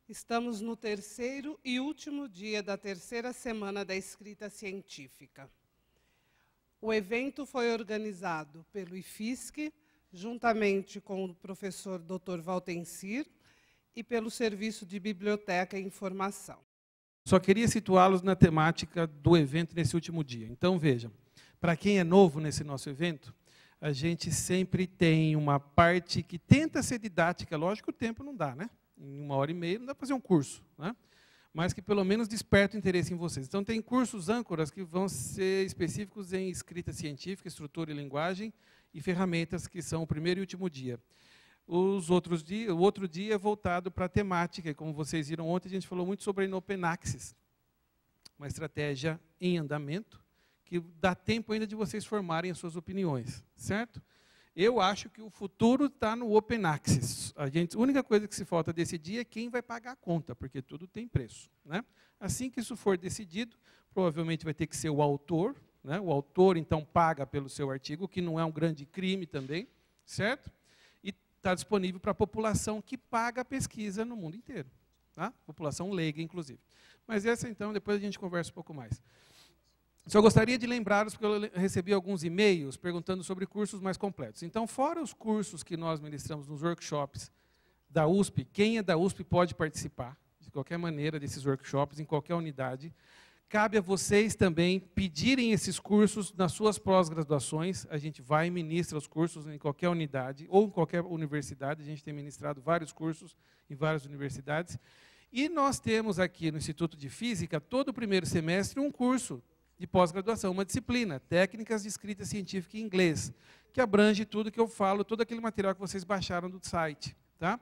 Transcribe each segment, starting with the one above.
Estamos no terceiro e último dia da terceira semana da escrita científica. O evento foi organizado pelo IFISC, juntamente com o professor Dr. Valtencir, e pelo Serviço de Biblioteca e Informação. Só queria situá-los na temática do evento nesse último dia. Então, vejam, para quem é novo nesse nosso evento, a gente sempre tem uma parte que tenta ser didática. Lógico que o tempo não dá, né? Em 1h30 não dá para fazer um curso, né? Mas que pelo menos desperta o interesse em vocês. Então, tem cursos âncoras que vão ser específicos em escrita científica, estrutura e linguagem, e ferramentas, que são o primeiro e último dia. O outro dia é voltado para a temática, e como vocês viram ontem, a gente falou muito sobre a Inopenaxis, uma estratégia em andamento, que dá tempo ainda de vocês formarem as suas opiniões, certo? Eu acho que o futuro está no Open Access. A única coisa que se falta decidir é quem vai pagar a conta, porque tudo tem preço, né? Assim que isso for decidido, provavelmente vai ter que ser o autor, né? O autor, então, paga pelo seu artigo, que não é um grande crime também, certo? E está disponível para a população que paga a pesquisa no mundo inteiro, tá? População leiga, inclusive. Mas essa, então, depois a gente conversa um pouco mais. Só gostaria de lembrá-los, porque eu recebi alguns e-mails perguntando sobre cursos mais completos. Então, fora os cursos que nós ministramos nos workshops da USP, quem é da USP pode participar, de qualquer maneira, desses workshops, em qualquer unidade. Cabe a vocês também pedirem esses cursos nas suas pós-graduações. A gente vai e ministra os cursos em qualquer unidade, ou em qualquer universidade. A gente tem ministrado vários cursos em várias universidades. E nós temos aqui no Instituto de Física, todo o primeiro semestre, um curso de pós-graduação, uma disciplina, Técnicas de Escrita Científica em Inglês, que abrange tudo que eu falo, todo aquele material que vocês baixaram do site. Tá?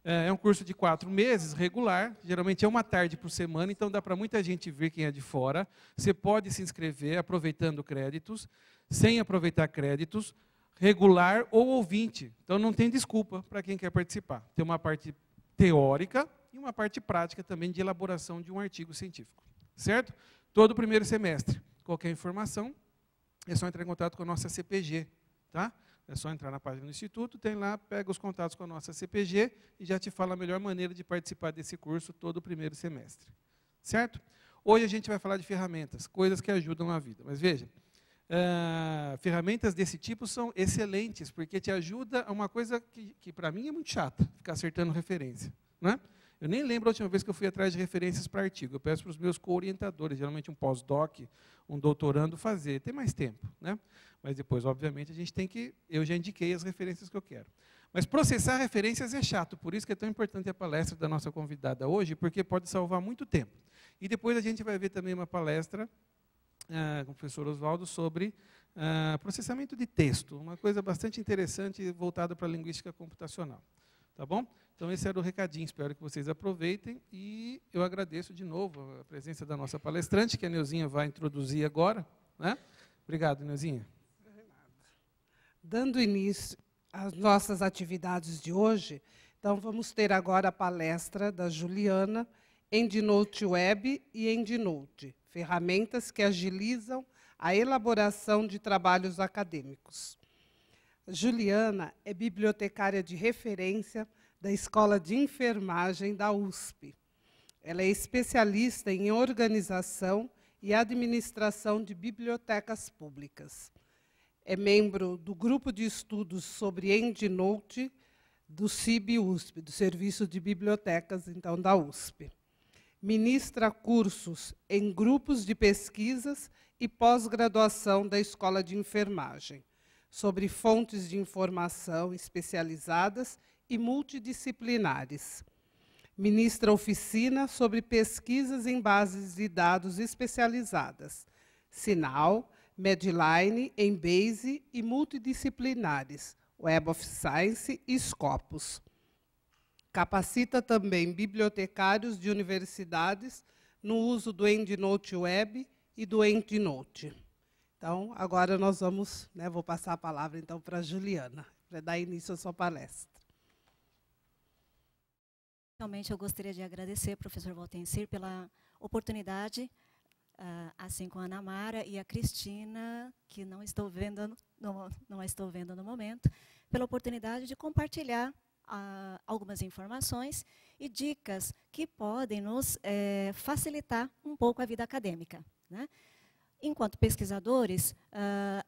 É um curso de 4 meses, regular, geralmente é uma tarde por semana, então dá para muita gente vir, quem é de fora. Você pode se inscrever aproveitando créditos, sem aproveitar créditos, regular ou ouvinte. Então não tem desculpa para quem quer participar. Tem uma parte teórica e uma parte prática também de elaboração de um artigo científico. Certo? Todo o primeiro semestre. Qualquer informação, é só entrar em contato com a nossa CPG. Tá? É só entrar na página do Instituto, tem lá, pega os contatos com a nossa CPG e já te fala a melhor maneira de participar desse curso todo o primeiro semestre. Certo? Hoje a gente vai falar de ferramentas, coisas que ajudam a vida. Mas veja, ferramentas desse tipo são excelentes, porque te ajuda a uma coisa que para mim é muito chata, ficar acertando referência. Né? Eu nem lembro a última vez que eu fui atrás de referências para artigo. Eu peço para os meus co-orientadores, geralmente um pós-doc, um doutorando, fazer. Tem mais tempo, né? Mas depois, obviamente, a gente tem que... Eu já indiquei as referências que eu quero. Mas processar referências é chato, por isso que é tão importante a palestra da nossa convidada hoje, porque pode salvar muito tempo. E depois a gente vai ver também uma palestra com o professor Oswaldo sobre processamento de texto, uma coisa bastante interessante voltada para a linguística computacional. Tá bom? Então, esse era o recadinho, espero que vocês aproveitem. E eu agradeço de novo a presença da nossa palestrante, que a Neuzinha vai introduzir agora. Né? Obrigado, Neuzinha. Dando início às nossas atividades de hoje, então vamos ter agora a palestra da Juliana, EndNote Web e EndNote, ferramentas que agilizam a elaboração de trabalhos acadêmicos. Juliana é bibliotecária de referência da Escola de Enfermagem da USP. Ela é especialista em organização e administração de bibliotecas públicas. É membro do grupo de estudos sobre EndNote do CIB-USP, do Serviço de Bibliotecas, então, da USP. Ministra cursos em grupos de pesquisas e pós-graduação da Escola de Enfermagem, sobre fontes de informação especializadas e multidisciplinares. Ministra oficina sobre pesquisas em bases de dados especializadas, Sinal, Medline, Embase e multidisciplinares, Web of Science e Scopus. Capacita também bibliotecários de universidades no uso do EndNote Web e do EndNote. Então, agora nós vamos, vou passar a palavra então para a Juliana, para dar início à sua palestra. Realmente eu gostaria de agradecer ao professor Valtencir pela oportunidade, assim como a Ana Mara e a Cristina, que não a estou vendo no momento, pela oportunidade de compartilhar algumas informações e dicas que podem nos facilitar um pouco a vida acadêmica, né? Enquanto pesquisadores,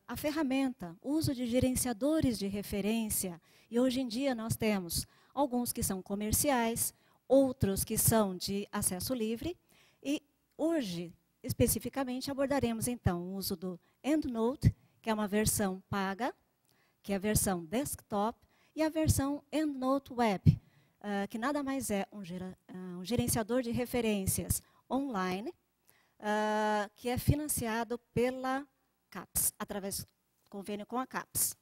a ferramenta, o uso de gerenciadores de referência, e hoje em dia nós temos alguns que são comerciais, outros que são de acesso livre, e hoje, especificamente, abordaremos então o uso do EndNote, que é uma versão paga, que é a versão desktop, e a versão EndNote Web, que nada mais é um gerenciador de referências online, que é financiado pela CAPES, através do convênio com a CAPES.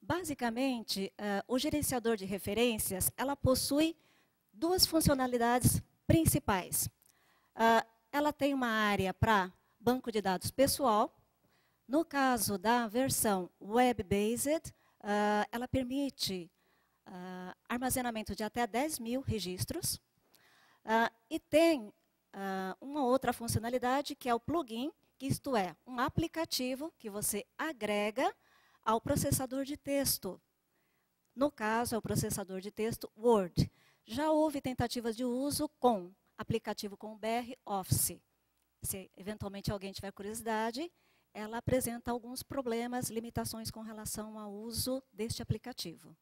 Basicamente, o gerenciador de referências, ela possui duas funcionalidades principais. Ela tem uma área para banco de dados pessoal. No caso da versão web-based, ela permite armazenamento de até 10.000 registros. E tem uma outra funcionalidade, que é o plugin, que isto é, um aplicativo que você agrega ao processador de texto. No caso, é o processador de texto Word. Já houve tentativas de uso com aplicativo com o BR Office. Se eventualmente alguém tiver curiosidade, ela apresenta alguns problemas, limitações com relação ao uso deste aplicativo.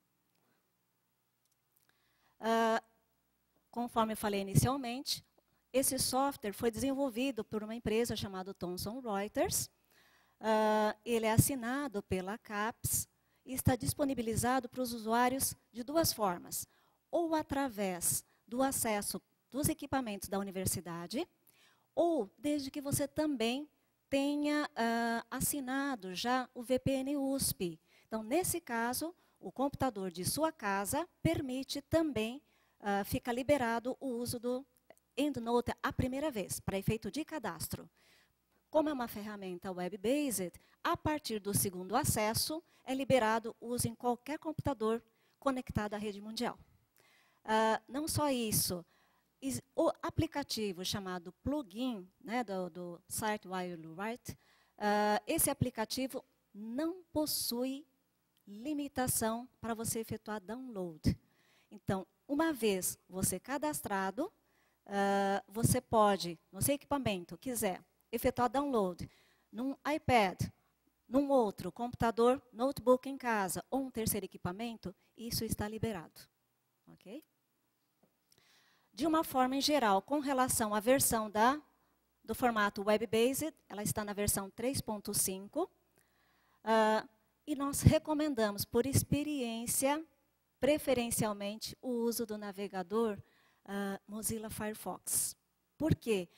Conforme eu falei inicialmente, esse software foi desenvolvido por uma empresa chamada Thomson Reuters. Ele é assinado pela CAPES e está disponibilizado para os usuários de duas formas. Ou através do acesso dos equipamentos da universidade, ou desde que você também tenha assinado já o VPN USP. Então, nesse caso, o computador de sua casa permite também, fica liberado o uso do EndNote a primeira vez, para efeito de cadastro. Como é uma ferramenta web-based, a partir do segundo acesso, é liberado o uso em qualquer computador conectado à rede mundial. Não só isso, o aplicativo chamado plugin, né, do site While You Write, esse aplicativo não possui limitação para você efetuar download. Então, uma vez você cadastrado, você pode, no seu equipamento, quiser efetuar download num iPad, num outro computador, notebook em casa ou um terceiro equipamento, isso está liberado. Ok? De uma forma em geral, com relação à versão do formato web-based, ela está na versão 3.5, e nós recomendamos, por experiência, preferencialmente, o uso do navegador Mozilla Firefox. Por quê?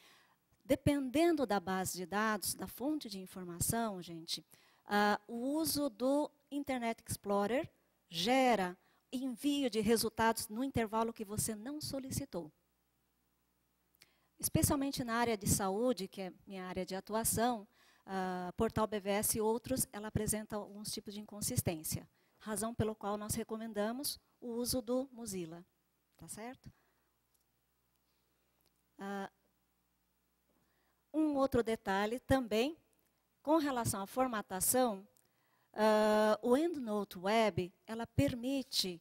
Dependendo da base de dados, da fonte de informação, gente, o uso do Internet Explorer gera envio de resultados no intervalo que você não solicitou. Especialmente na área de saúde, que é minha área de atuação, Portal BVS e outros, ela apresenta alguns tipos de inconsistência. Razão pelo qual nós recomendamos o uso do Mozilla. Tá certo? Um outro detalhe também, com relação à formatação, o EndNote Web, ela permite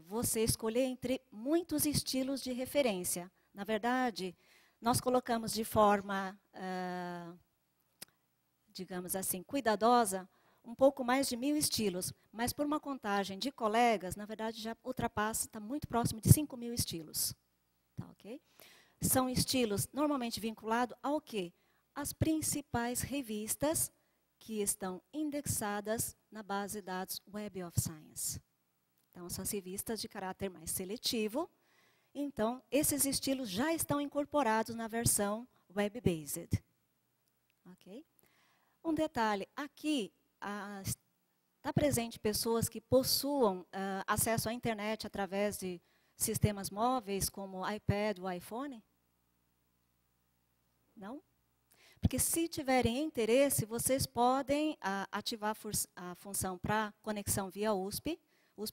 você escolher entre muitos estilos de referência. Na verdade, nós colocamos de forma, digamos assim, cuidadosa, um pouco mais de 1.000 estilos, mas por uma contagem de colegas, na verdade, já ultrapassa, está muito próximo de 5.000 estilos. Tá, ok? São estilos normalmente vinculados ao quê? As principais revistas que estão indexadas na base de dados Web of Science. Então, são revistas de caráter mais seletivo. Então, esses estilos já estão incorporados na versão web-based. Ok? Um detalhe, aqui está presente pessoas que possuam acesso à internet através de sistemas móveis, como o iPad ou iPhone? Não? Porque se tiverem interesse, vocês podem ativar a função para conexão via USP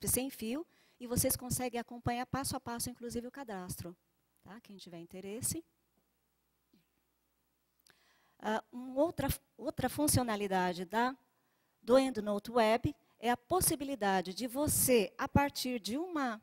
sem fio, e vocês conseguem acompanhar passo a passo, inclusive, o cadastro. Tá? Quem tiver interesse. Outra funcionalidade do EndNote Web é a possibilidade de você, a partir de uma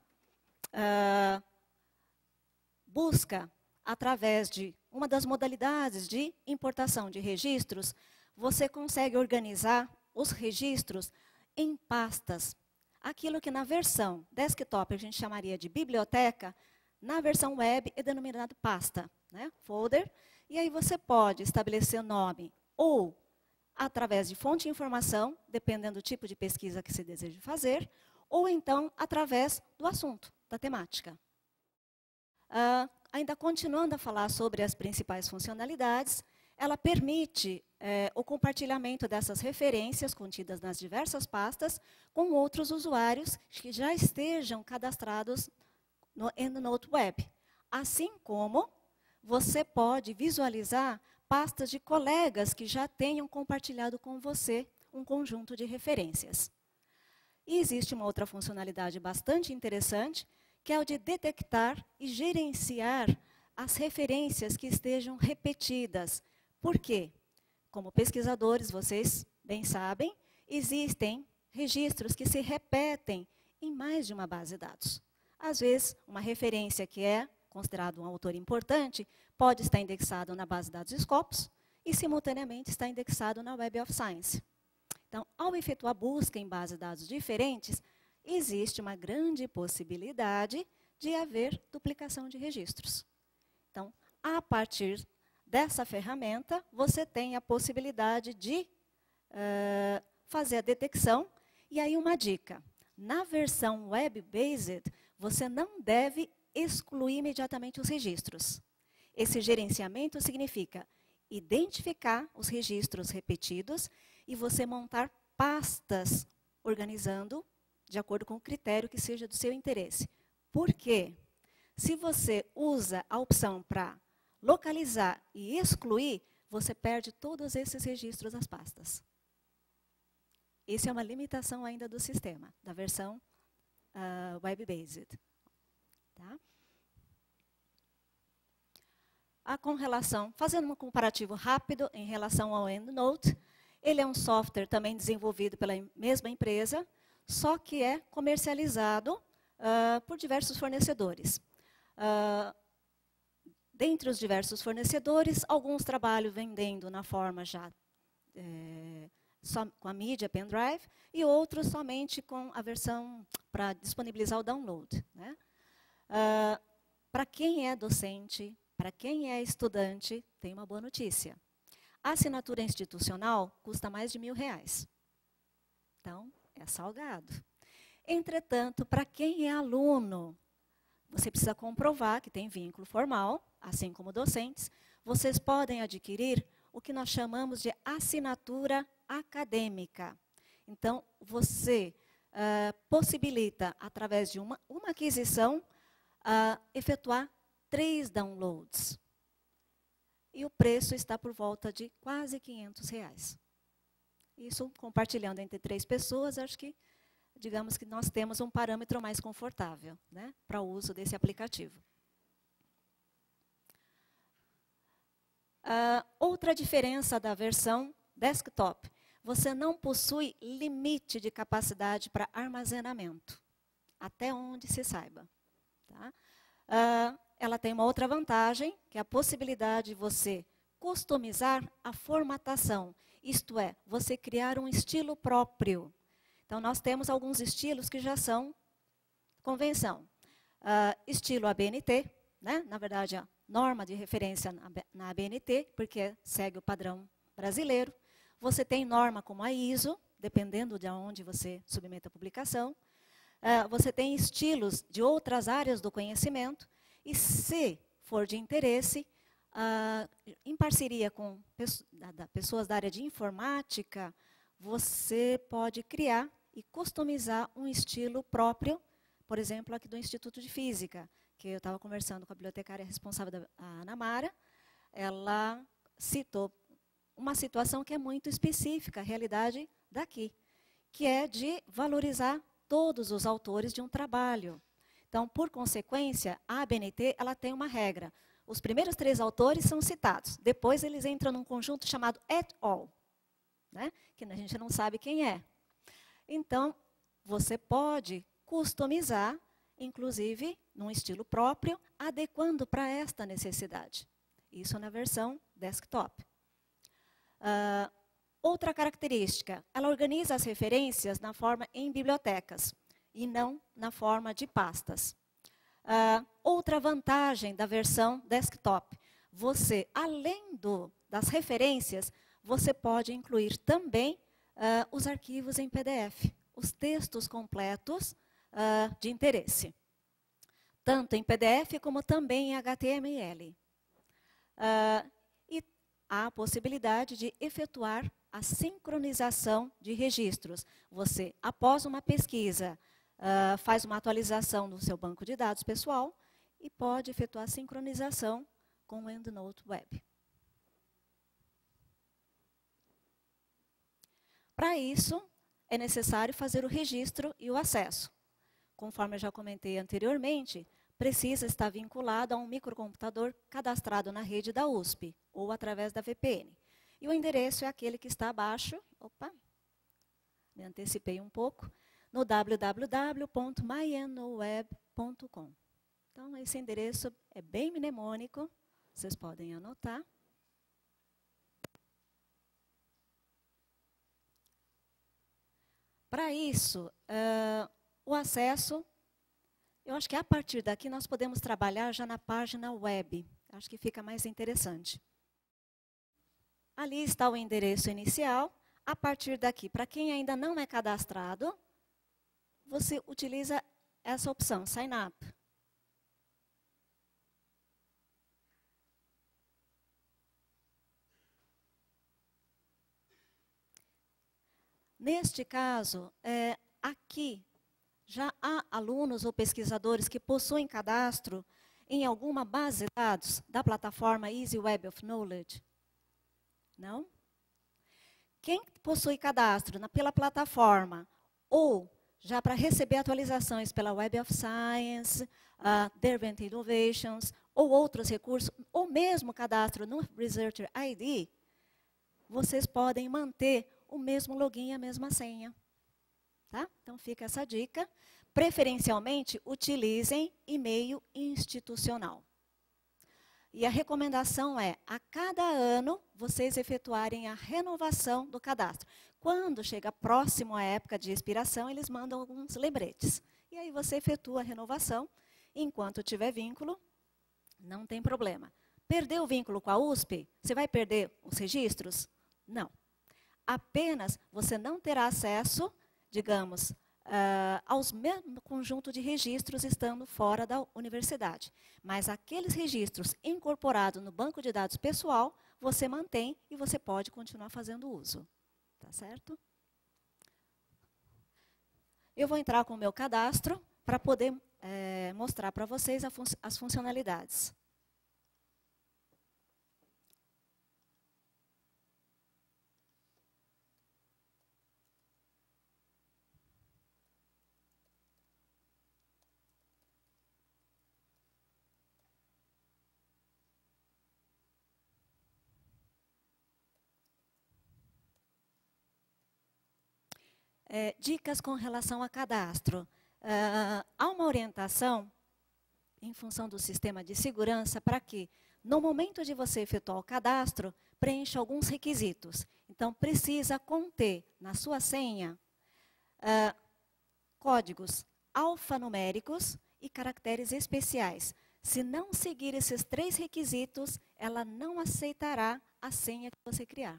busca através de uma das modalidades de importação de registros, você consegue organizar os registros em pastas. Aquilo que na versão desktop a gente chamaria de biblioteca, na versão web é denominado pasta, né? Folder. E aí você pode estabelecer o nome ou através de fonte de informação, dependendo do tipo de pesquisa que você deseja fazer, ou então através do assunto, da temática. Ainda continuando a falar sobre as principais funcionalidades, ela permite o compartilhamento dessas referências contidas nas diversas pastas com outros usuários que já estejam cadastrados no EndNote Web. Assim como você pode visualizar pastas de colegas que já tenham compartilhado com você um conjunto de referências. E existe uma outra funcionalidade bastante interessante, que é o de detectar e gerenciar as referências que estejam repetidas. Por quê? Como pesquisadores, vocês bem sabem, existem registros que se repetem em mais de uma base de dados. Às vezes, uma referência que é considerado um autor importante pode estar indexado na base de dados Scopus e, simultaneamente, está indexado na Web of Science. Então, ao efetuar busca em bases de dados diferentes, existe uma grande possibilidade de haver duplicação de registros. Então, a partir dessa ferramenta, você tem a possibilidade de fazer a detecção. E aí uma dica, na versão web-based, você não deve excluir imediatamente os registros. Esse gerenciamento significa identificar os registros repetidos e você montar pastas organizando de acordo com o critério que seja do seu interesse. Por quê? Se você usa a opção para localizar e excluir, você perde todos esses registros das pastas. Essa é uma limitação ainda do sistema, da versão web-based. Tá? Fazendo um comparativo rápido em relação ao EndNote, ele é um software também desenvolvido pela mesma empresa, só que é comercializado por diversos fornecedores. Dentre os diversos fornecedores, alguns trabalham vendendo na forma já só com a mídia pendrive e outros somente com a versão para disponibilizar o download, né? Para quem é docente, para quem é estudante, tem uma boa notícia. A assinatura institucional custa mais de R$1.000. Então, é salgado. Entretanto, para quem é aluno, você precisa comprovar que tem vínculo formal, assim como docentes. Vocês podem adquirir o que nós chamamos de assinatura acadêmica. Então, você possibilita, através de uma aquisição, efetuar 3 downloads. E o preço está por volta de quase R$500. Isso, compartilhando entre 3 pessoas, acho que, digamos que nós temos um parâmetro mais confortável, né, para o uso desse aplicativo. Outra diferença da versão desktop, você não possui limite de capacidade para armazenamento, até onde se saiba. Tá? Ela tem uma outra vantagem, que é a possibilidade de você customizar a formatação, isto é, você criar um estilo próprio. Então, nós temos alguns estilos que já são convenção. Estilo ABNT, né? Na verdade, a norma de referência na ABNT, porque segue o padrão brasileiro. Você tem norma como a ISO, dependendo de onde você submeta a publicação. Você tem estilos de outras áreas do conhecimento. E, se for de interesse, em parceria com pessoas da área de informática, você pode criar e customizar um estilo próprio, por exemplo, aqui do Instituto de Física, que eu estava conversando com a bibliotecária responsável, a Ana Mara. Ela citou uma situação que é muito específica, a realidade daqui, que é de valorizar todos os autores de um trabalho. Então, por consequência, a ABNT ela tem uma regra. Os primeiros 3 autores são citados. Depois, eles entram num conjunto chamado et al., né? Que a gente não sabe quem é. Então, você pode customizar, inclusive, num estilo próprio, adequando para esta necessidade. Isso na versão desktop. Outra característica, ela organiza as referências na forma em bibliotecas e não na forma de pastas. Outra vantagem da versão desktop, você, além das referências, você pode incluir também os arquivos em PDF, os textos completos de interesse, tanto em PDF como também em HTML. E há a possibilidade de efetuar a sincronização de registros. Você, após uma pesquisa, faz uma atualização no seu banco de dados pessoal e pode efetuar a sincronização com o EndNote Web. Para isso, é necessário fazer o registro e o acesso. Conforme eu já comentei anteriormente, precisa estar vinculado a um microcomputador cadastrado na rede da USP ou através da VPN. E o endereço é aquele que está abaixo, opa, me antecipei um pouco, no www.myendnoweb.com. Então, esse endereço é bem mnemônico, vocês podem anotar. Para isso, o acesso, eu acho que a partir daqui nós podemos trabalhar já na página web. Acho que fica mais interessante. Ali está o endereço inicial. A partir daqui, para quem ainda não é cadastrado, você utiliza essa opção, Sign Up. Neste caso, aqui, já há alunos ou pesquisadores que possuem cadastro em alguma base de dados da plataforma Easy Web of Knowledge? Não? Quem possui cadastro pela plataforma ou já para receber atualizações pela Web of Science, Derwent Innovations ou outros recursos, ou mesmo cadastro no Researcher ID, vocês podem manter o mesmo login e a mesma senha. Tá? Então, fica essa dica. Preferencialmente, utilizem e-mail institucional. E a recomendação é, a cada ano, vocês efetuarem a renovação do cadastro. Quando chega próximo à época de expiração, eles mandam alguns lembretes. E aí você efetua a renovação. Enquanto tiver vínculo, não tem problema. Perdeu o vínculo com a USP? Você vai perder os registros? Não. Apenas você não terá acesso, digamos, aos mesmos conjunto de registros estando fora da universidade. Mas aqueles registros incorporados no banco de dados pessoal, você mantém e você pode continuar fazendo uso. Tá certo? Eu vou entrar com o meu cadastro para poder mostrar para vocês as funcionalidades. Dicas com relação a cadastro. Há uma orientação, em função do sistema de segurança, para que, no momento de você efetuar o cadastro, preencha alguns requisitos. Então, precisa conter na sua senha códigos alfanuméricos e caracteres especiais. Se não seguir esses 3 requisitos, ela não aceitará a senha que você criar.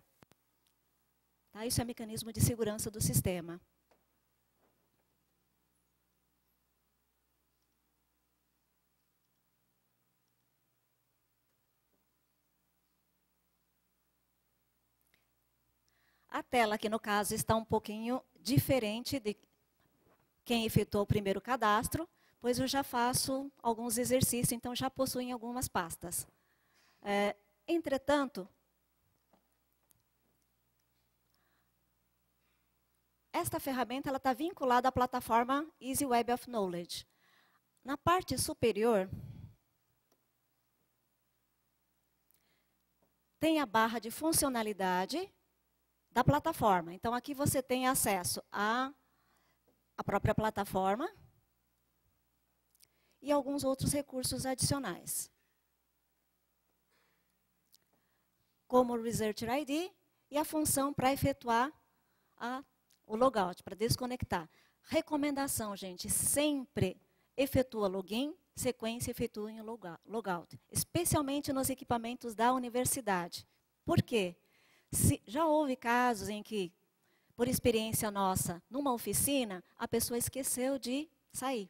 Tá? Isso é mecanismo de segurança do sistema. A tela aqui, no caso, está um pouquinho diferente de quem efetuou o primeiro cadastro, pois eu já faço alguns exercícios, então já possuem algumas pastas. Entretanto, esta ferramenta está vinculada à plataforma Easy Web of Knowledge. Na parte superior, tem a barra de funcionalidade da plataforma. Então, aqui você tem acesso a a própria plataforma e alguns outros recursos adicionais, como o Researcher ID e a função para efetuar o logout, para desconectar. Recomendação, gente, sempre efetua login, sequência efetua em logout, especialmente nos equipamentos da universidade. Por quê? Já houve casos em que, por experiência nossa, numa oficina, a pessoa esqueceu de sair.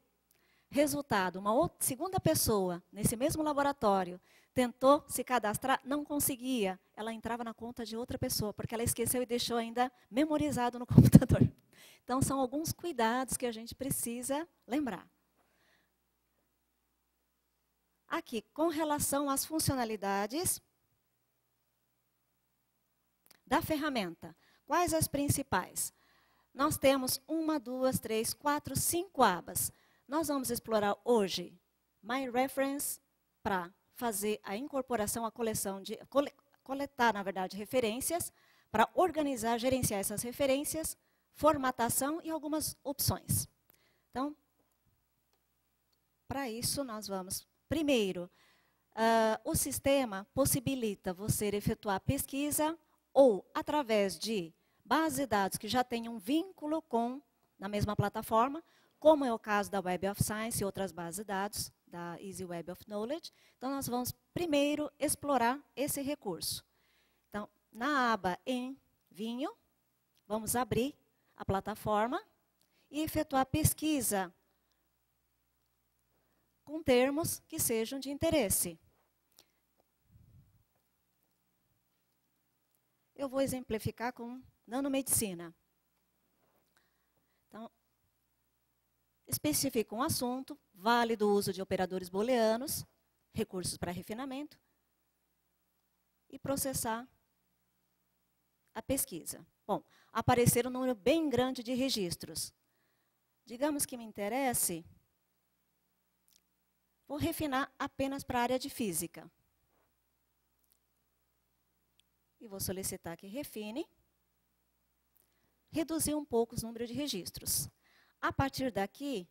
Resultado, uma segunda pessoa, nesse mesmo laboratório, tentou se cadastrar, não conseguia. Ela entrava na conta de outra pessoa, porque ela esqueceu e deixou ainda memorizado no computador. Então, são alguns cuidados que a gente precisa lembrar. Aqui, com relação às funcionalidades da ferramenta, quais as principais? Nós temos 1, 2, 3, 4, 5 abas. Nós vamos explorar hoje My Reference para fazer a incorporação, a coleção de coletar, na verdade, referências, para organizar, gerenciar essas referências, formatação e algumas opções. Então, para isso nós vamos, primeiro, o sistema possibilita você efetuar pesquisa ou através de base de dados que já tenham um vínculo na mesma plataforma, como é o caso da Web of Science e outras bases de dados, da Easy Web of Knowledge. Então, nós vamos primeiro explorar esse recurso. Então, na aba em vinho, vamos abrir a plataforma e efetuar pesquisa com termos que sejam de interesse. Eu vou exemplificar com nanomedicina. Então, especifica um assunto, válido o uso de operadores booleanos, recursos para refinamento, e processar a pesquisa. Bom, aparecer um número bem grande de registros. Digamos que me interesse, vou refinar apenas para a área de física. E vou solicitar que refine, reduzir um pouco os números de registros. A partir daqui,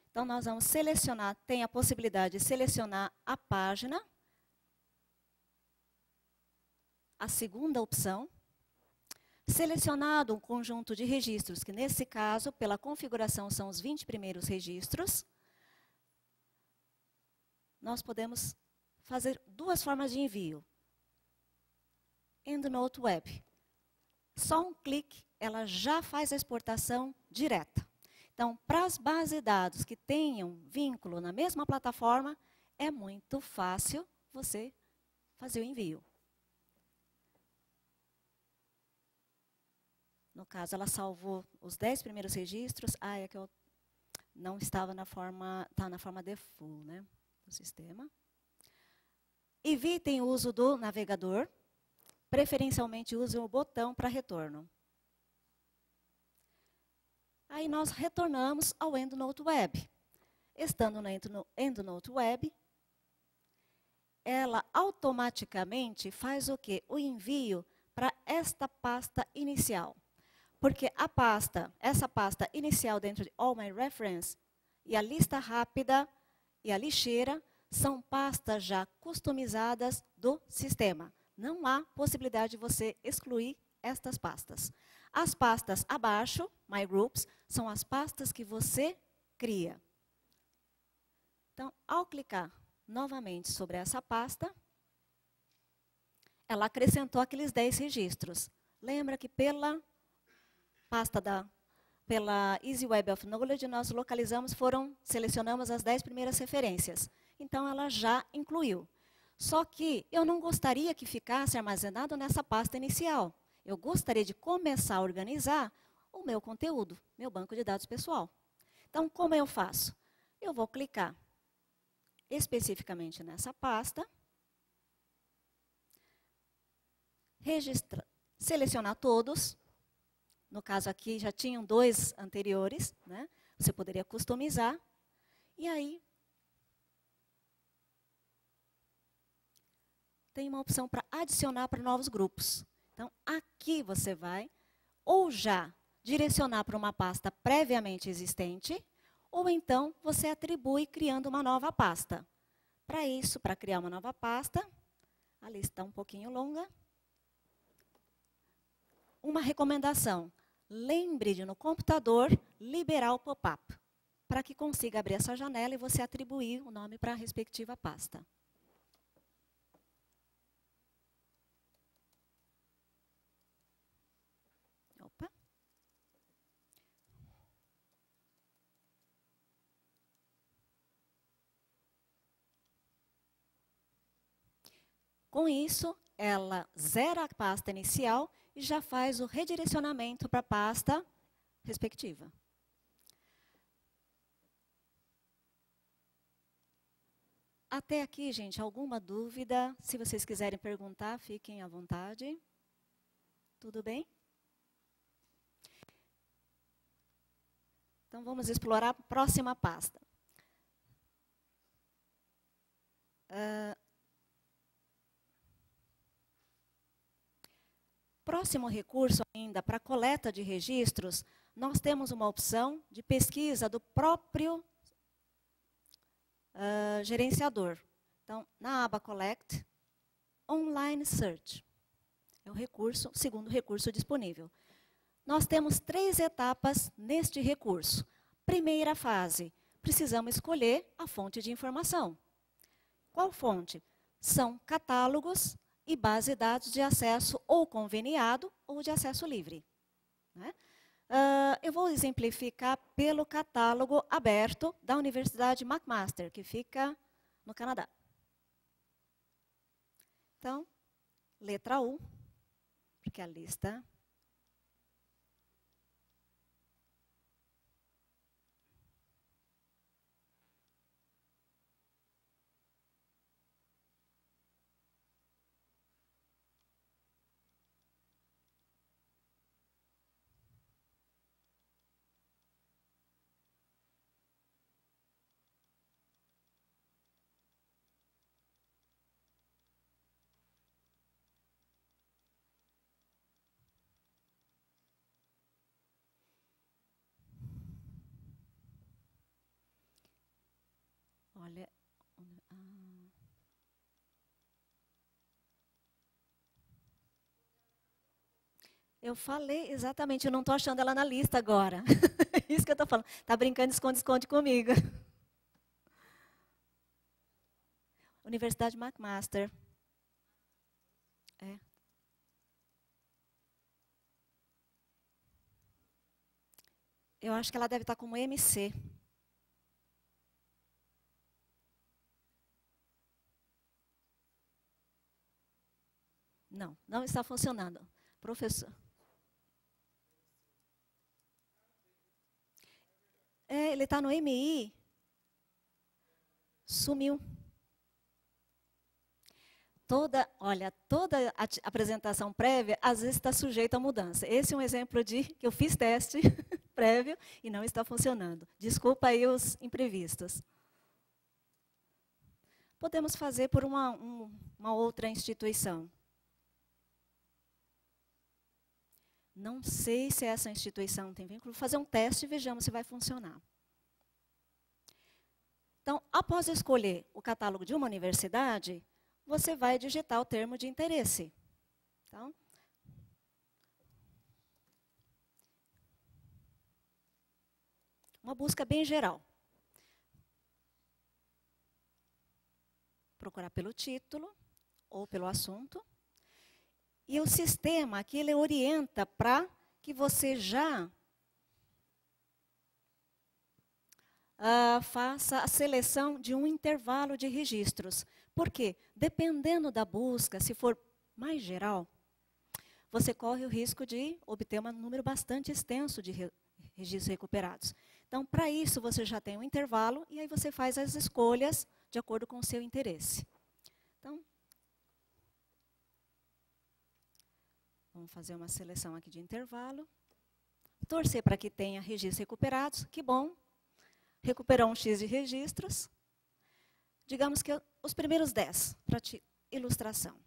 então nós vamos selecionar, tem a possibilidade de selecionar a página, a segunda opção, selecionado um conjunto de registros, que nesse caso, pela configuração, são os 20 primeiros registros, nós podemos fazer duas formas de envio. EndNote Web. Só um clique, ela já faz a exportação direta. Então, para as bases de dados que tenham vínculo na mesma plataforma, é muito fácil você fazer o envio. No caso, ela salvou os 10 primeiros registros. É que eu não estava na forma, está na forma default, né, do sistema. Evitem o uso do navegador. Preferencialmente, usem o botão para retorno. Aí nós retornamos ao EndNote Web. Estando no EndNote Web, ela automaticamente faz o quê? O envio para esta pasta inicial. Porque essa pasta inicial dentro de All My Reference e a lista rápida e a lixeira são pastas já customizadas do sistema. Não há possibilidade de você excluir estas pastas. As pastas abaixo, My Groups, são as pastas que você cria. Então, ao clicar novamente sobre essa pasta, ela acrescentou aqueles 10 registros. Lembra que pela Easy Web of Knowledge, nós selecionamos as 10 primeiras referências. Então, ela já incluiu. Só que eu não gostaria que ficasse armazenado nessa pasta inicial. Eu gostaria de começar a organizar o meu conteúdo, meu banco de dados pessoal. Então, como eu faço? Eu vou clicar especificamente nessa pasta, selecionar todos. No caso aqui, já tinham 2 anteriores, né? Você poderia customizar. E aí, tem uma opção para adicionar para novos grupos. Então, aqui você vai ou já direcionar para uma pasta previamente existente, ou então você atribui criando uma nova pasta. Para isso, para criar uma nova pasta, a lista está um pouquinho longa. Uma recomendação: lembre de, no computador, liberar o pop-up, para que consiga abrir essa janela e você atribuir o nome para a respectiva pasta. Opa. Com isso, ela zera a pasta inicial e já faz o redirecionamento para a pasta respectiva. Até aqui, gente, alguma dúvida? Se vocês quiserem perguntar, fiquem à vontade. Tudo bem? Então, vamos explorar a próxima pasta. Próximo recurso ainda para coleta de registros, nós temos uma opção de pesquisa do próprio gerenciador. Então, na aba Collect, Online Search. É o segundo recurso disponível. Nós temos 3 etapas neste recurso. Primeira fase, precisamos escolher a fonte de informação. Qual fonte? São catálogos e base de dados de acesso ou conveniado ou de acesso livre. Né? Eu vou exemplificar pelo catálogo aberto da Universidade McMaster, que fica no Canadá. Então, letra U, porque a lista... Olha, eu falei exatamente, eu não estou achando ela na lista agora. Isso que eu estou falando. Está brincando, esconde-esconde comigo. Universidade McMaster. É. Eu acho que ela deve estar como MC. Não, não está funcionando. Professor. Ele está no MI. Sumiu. Toda apresentação prévia, às vezes está sujeita a mudança. Esse é um exemplo de que eu fiz teste prévio e não está funcionando. Desculpa aí os imprevistos. Podemos fazer por uma outra instituição. Não sei se essa instituição tem vínculo. Vou fazer um teste e vejamos se vai funcionar. Então, após escolher o catálogo de uma universidade, você vai digitar o termo de interesse. Então, uma busca bem geral. Procurar pelo título ou pelo assunto. E o sistema aqui, ele orienta para que você já faça a seleção de um intervalo de registros. Por quê? Dependendo da busca, se for mais geral, você corre o risco de obter um número bastante extenso de registros recuperados. Então, para isso, você já tem um intervalo e aí você faz as escolhas de acordo com o seu interesse. Então, vamos fazer uma seleção aqui de intervalo. Torcer para que tenha registros recuperados. Que bom. Recuperou um X de registros. Digamos que os primeiros 10, para ilustração.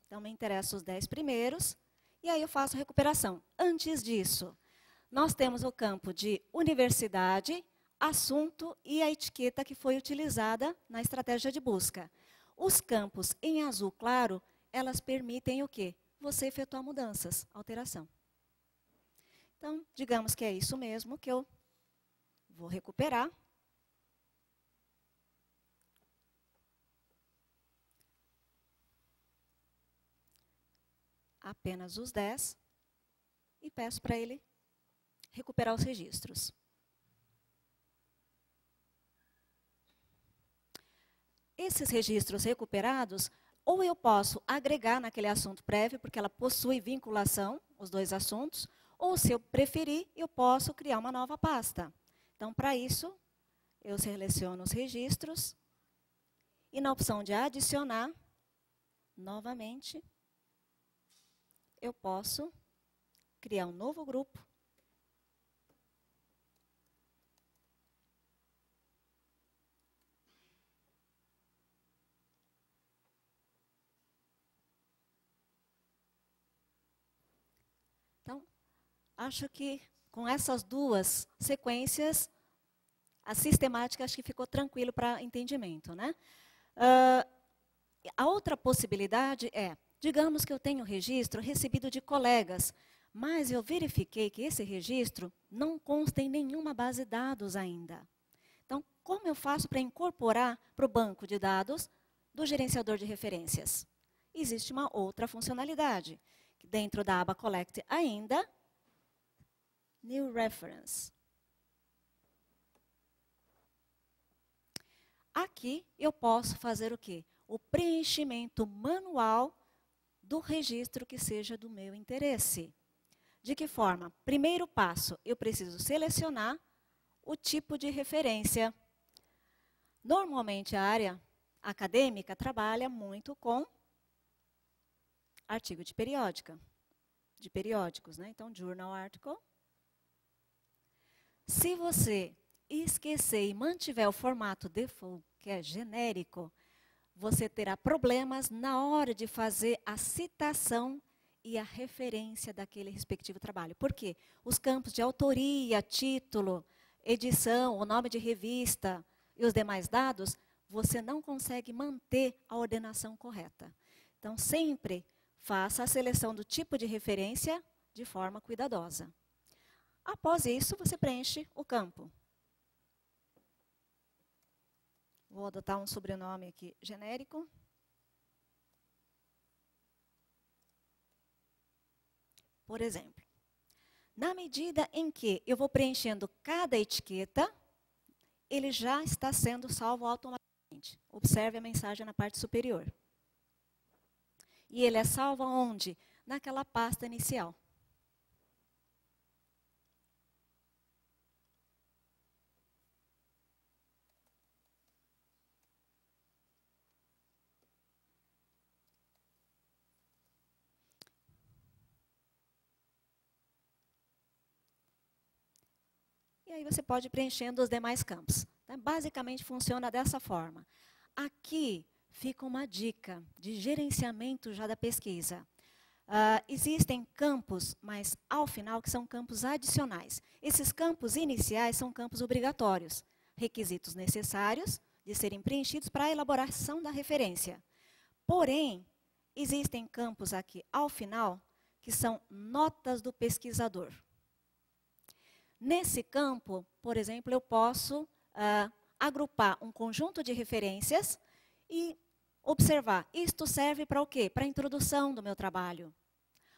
Então, me interessam os 10 primeiros. E aí eu faço recuperação. Antes disso, nós temos o campo de universidade, assunto e a etiqueta que foi utilizada na estratégia de busca. Os campos em azul claro, elas permitem o quê? Você efetuar mudanças, alteração. Então, digamos que é isso mesmo que eu vou recuperar. Apenas os 10 e peço para ele recuperar os registros. Esses registros recuperados, ou eu posso agregar naquele assunto prévio, porque ela possui vinculação, os dois assuntos, ou se eu preferir, eu posso criar uma nova pasta. Então, para isso, eu seleciono os registros e na opção de adicionar, novamente, eu posso criar um novo grupo. Então, acho que com essas duas sequências, a sistemática acho que ficou tranquilo para entendimento, né? A outra possibilidade é, digamos que eu tenho um registro recebido de colegas, mas eu verifiquei que esse registro não consta em nenhuma base de dados ainda. Então, como eu faço para incorporar para o banco de dados do gerenciador de referências? Existe uma outra funcionalidade, dentro da aba Collect ainda, New Reference. Aqui eu posso fazer o quê? O preenchimento manual do registro que seja do meu interesse. De que forma? Primeiro passo, eu preciso selecionar o tipo de referência. Normalmente a área acadêmica trabalha muito com artigo de periódicos, né? Então, journal article. Se você esquecer e mantiver o formato default, que é genérico, você terá problemas na hora de fazer a citação e a referência daquele respectivo trabalho. Por quê? Os campos de autoria, título, edição, o nome de revista e os demais dados, você não consegue manter a ordenação correta. Então, sempre faça a seleção do tipo de referência de forma cuidadosa. Após isso, você preenche o campo. Vou adotar um sobrenome aqui genérico. Por exemplo, na medida em que eu vou preenchendo cada etiqueta, ele já está sendo salvo automaticamente. Observe a mensagem na parte superior. E ele é salvo onde? Naquela pasta inicial. E aí você pode ir preenchendo os demais campos. Então, basicamente funciona dessa forma. Aqui fica uma dica de gerenciamento já da pesquisa. Existem campos, mas ao final, que são campos adicionais. Esses campos iniciais são campos obrigatórios, requisitos necessários de serem preenchidos para a elaboração da referência. Porém, existem campos aqui ao final, que são notas do pesquisador. Nesse campo, por exemplo, eu posso agrupar um conjunto de referências e observar, isto serve para o quê? Para a introdução do meu trabalho.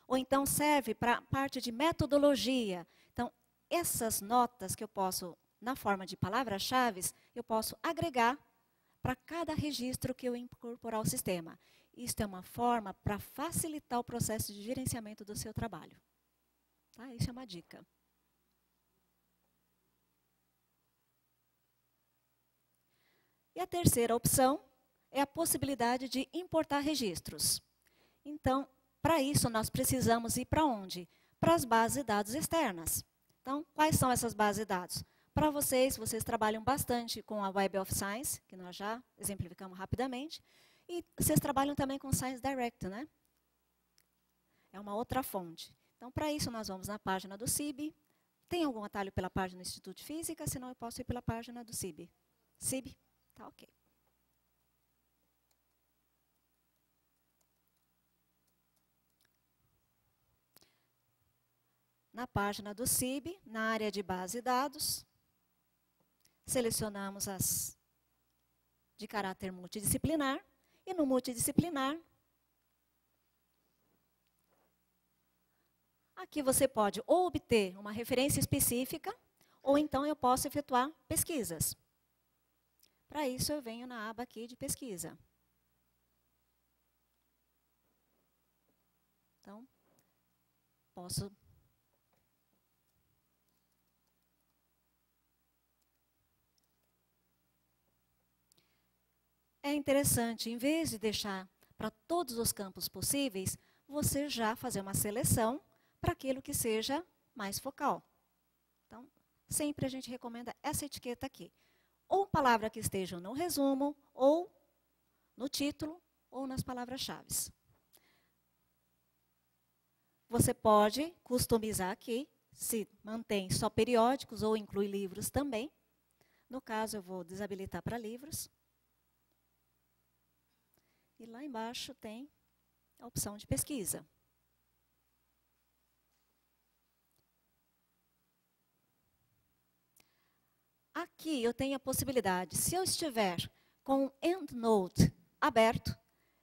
Ou então serve para a parte de metodologia. Então, essas notas que eu posso, na forma de palavras-chave, eu posso agregar para cada registro que eu incorporar ao sistema. Isto é uma forma para facilitar o processo de gerenciamento do seu trabalho. Tá? Isso é uma dica. E a terceira opção é a possibilidade de importar registros. Então, para isso, nós precisamos ir para onde? Para as bases de dados externas. Então, quais são essas bases de dados? Para vocês trabalham bastante com a Web of Science, que nós já exemplificamos rapidamente, e vocês trabalham também com Science Direct, né? É uma outra fonte. Então, para isso, nós vamos na página do CIB, Tem algum atalho pela página do Instituto de Física? Senão eu posso ir pela página do CIB. CIB? Tá ok. Na página do CIB, na área de base de dados, selecionamos as de caráter multidisciplinar, e no multidisciplinar, aqui você pode ou obter uma referência específica, ou então eu posso efetuar pesquisas. Para isso, eu venho na aba aqui de pesquisa. Então, posso... É interessante, em vez de deixar para todos os campos possíveis, você já fazer uma seleção para aquilo que seja mais focal. Então, sempre a gente recomenda essa etiqueta aqui. Ou palavra que esteja no resumo, ou no título, ou nas palavras-chave. Você pode customizar aqui, se mantém só periódicos ou inclui livros também. No caso, eu vou desabilitar para livros. E lá embaixo tem a opção de pesquisa. Aqui eu tenho a possibilidade, se eu estiver com o EndNote aberto,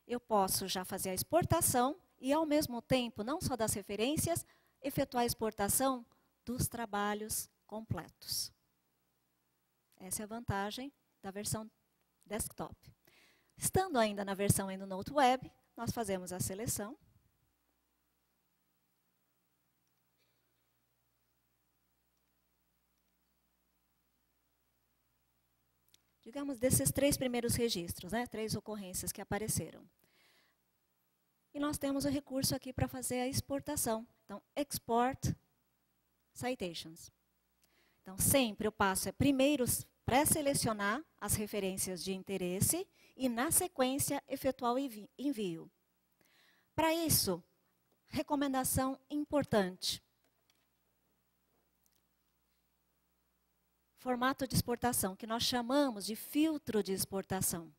eu posso já fazer a exportação e, ao mesmo tempo, não só das referências, efetuar a exportação dos trabalhos completos. Essa é a vantagem da versão desktop. Estando ainda na versão EndNote Web, nós fazemos a seleção. Digamos, desses 3 primeiros registros, né, 3 ocorrências que apareceram. E nós temos o recurso aqui para fazer a exportação. Então, Export Citations. Então, sempre o passo é primeiro pré-selecionar as referências de interesse e, na sequência, efetuar o envio. Para isso, recomendação importante. Formato de exportação, que nós chamamos de filtro de exportação.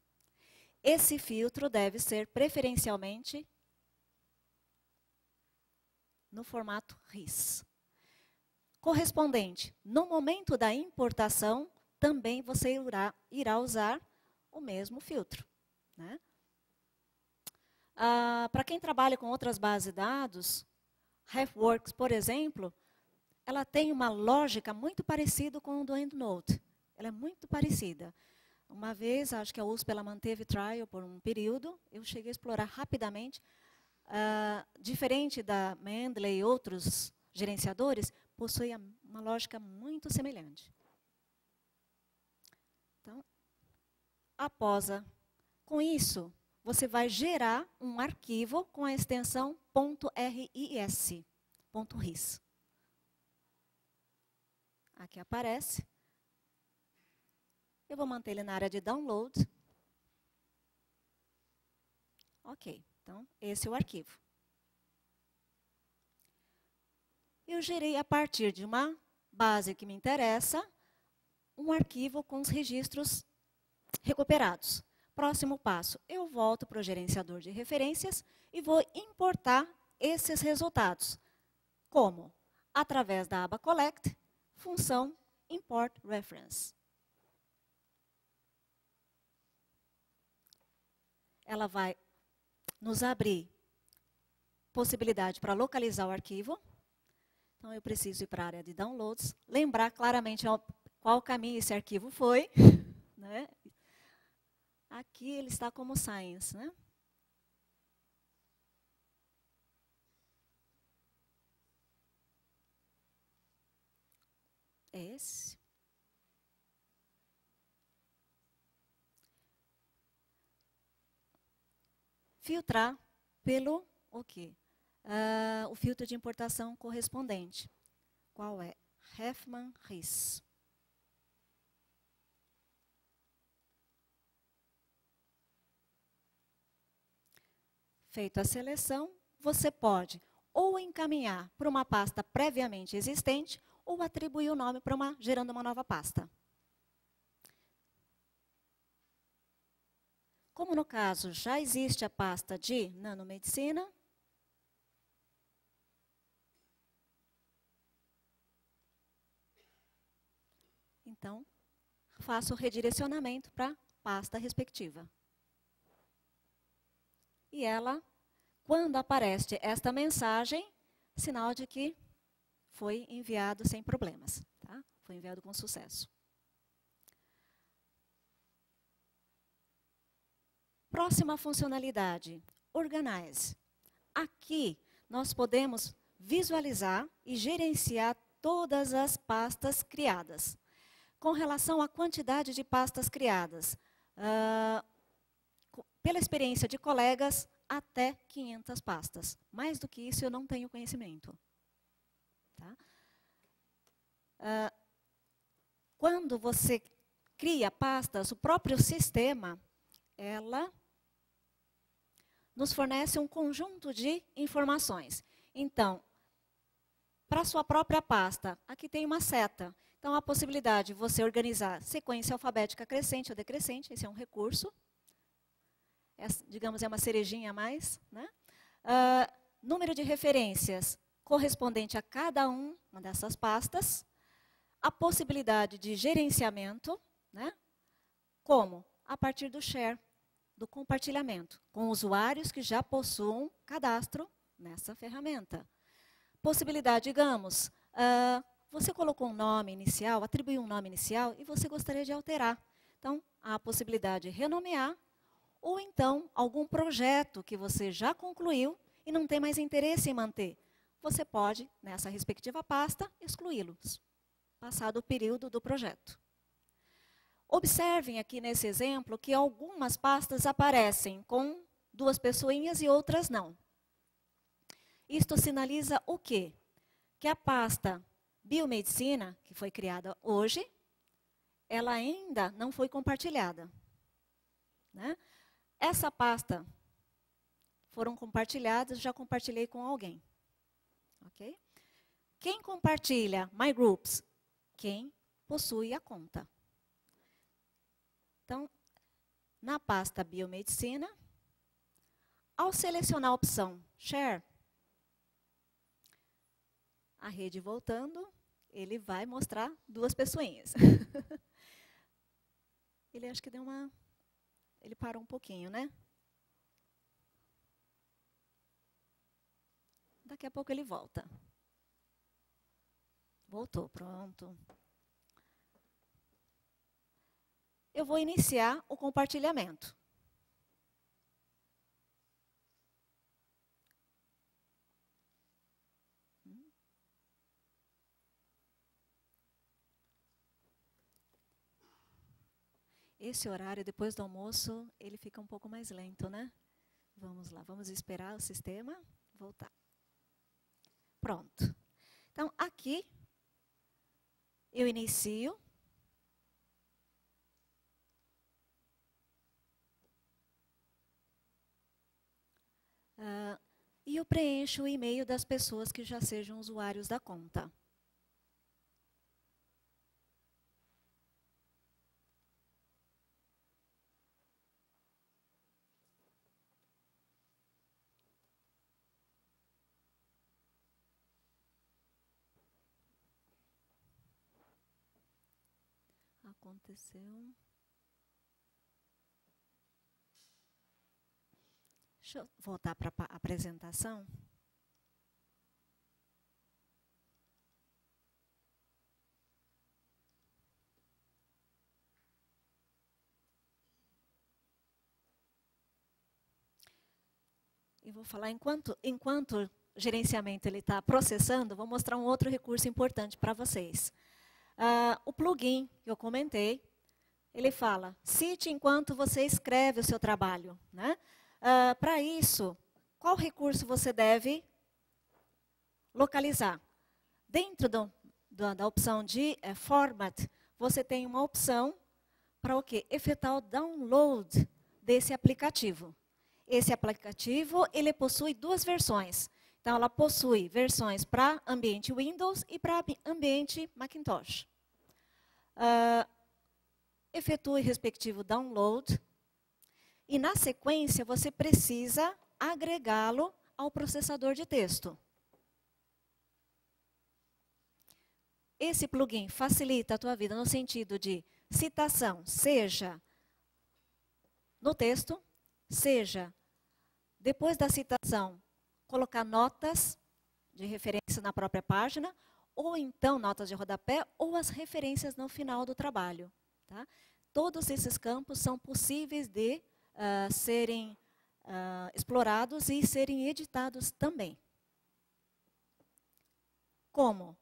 Esse filtro deve ser preferencialmente no formato RIS. Correspondente, no momento da importação, também você irá usar o mesmo filtro, né? Para quem trabalha com outras bases de dados, RefWorks, por exemplo, ela tem uma lógica muito parecida com o do EndNote. Ela é muito parecida. Uma vez, acho que a USP ela manteve trial por um período, eu cheguei a explorar rapidamente. Diferente da Mendeley e outros gerenciadores, possui uma lógica muito semelhante. Então, com isso, você vai gerar um arquivo com a extensão .ris. Aqui aparece. Eu vou manter ele na área de download. Ok, então esse é o arquivo. Eu gerei a partir de uma base que me interessa, um arquivo com os registros recuperados. Próximo passo, eu volto para o gerenciador de referências e vou importar esses resultados. Como? Através da aba Collect, função Import Reference. Ela vai nos abrir possibilidade para localizar o arquivo. Então, eu preciso ir para a área de downloads, lembrar claramente qual caminho esse arquivo foi. Né? Aqui ele está como Science, né? É esse. Filtrar pelo o quê? O filtro de importação correspondente. Qual é? Hefman RIS. Feita a seleção, você pode ou encaminhar para uma pasta previamente existente, ou atribuir o nome para gerando uma nova pasta. Como no caso já existe a pasta de nanomedicina, então faço o redirecionamento para a pasta respectiva. E ela, quando aparece esta mensagem, sinal de que foi enviado sem problemas, tá? Foi enviado com sucesso. Próxima funcionalidade, Organize. Aqui nós podemos visualizar e gerenciar todas as pastas criadas. Com relação à quantidade de pastas criadas, pela experiência de colegas, até 500 pastas. Mais do que isso, eu não tenho conhecimento. Tá? Quando você cria pastas, o próprio sistema, ela nos fornece um conjunto de informações. Então, para a sua própria pasta, aqui tem uma seta. Então, a possibilidade de você organizar sequência alfabética crescente ou decrescente, esse é um recurso. Digamos, é uma cerejinha a mais. Né? Número de referências correspondente a cada uma dessas pastas. A possibilidade de gerenciamento, né? Como? A partir do share, do compartilhamento, com usuários que já possuam cadastro nessa ferramenta. Possibilidade, digamos, você colocou um nome inicial, atribuiu um nome inicial e você gostaria de alterar. Então, há a possibilidade de renomear, ou então, algum projeto que você já concluiu e não tem mais interesse em manter. Você pode, nessa respectiva pasta, excluí-los, passado o período do projeto. Observem aqui nesse exemplo que algumas pastas aparecem com 2 pessoinhas e outras não. Isto sinaliza o quê? Que a pasta Biomedicina, que foi criada hoje, ela ainda não foi compartilhada. Né? Essa pasta foram compartilhadas, já compartilhei com alguém. Okay? Quem compartilha My Groups? Quem possui a conta. Então, na pasta Biomedicina, ao selecionar a opção Share, a rede voltando, ele vai mostrar 2 pessoinhas. Ele acho que deu uma... Ele parou um pouquinho, né? Daqui a pouco ele volta. Voltou, pronto. Eu vou iniciar o compartilhamento. Esse horário, depois do almoço, ele fica um pouco mais lento, né? Vamos lá, vamos esperar o sistema voltar. Pronto. Então, aqui, eu inicio. E eu preencho o e-mail das pessoas que já sejam usuários da conta. Aconteceu. Deixa eu voltar para a apresentação. E vou falar, enquanto o gerenciamento está processando, vou mostrar um outro recurso importante para vocês. O plugin que eu comentei, ele fala, cite enquanto você escreve o seu trabalho. Né? Para isso, qual recurso você deve localizar? Dentro da opção de Format, você tem uma opção para o quê? Efetuar o download desse aplicativo. Esse aplicativo, ele possui 2 versões. Então, ela possui versões para ambiente Windows e para ambiente Macintosh. Efetue respectivo download. E, na sequência, você precisa agregá-lo ao processador de texto. Esse plugin facilita a tua vida no sentido de citação, seja no texto, seja depois da citação, colocar notas de referência na própria página, ou então notas de rodapé, ou as referências no final do trabalho. Tá? Todos esses campos são possíveis de serem explorados e serem editados também. Como?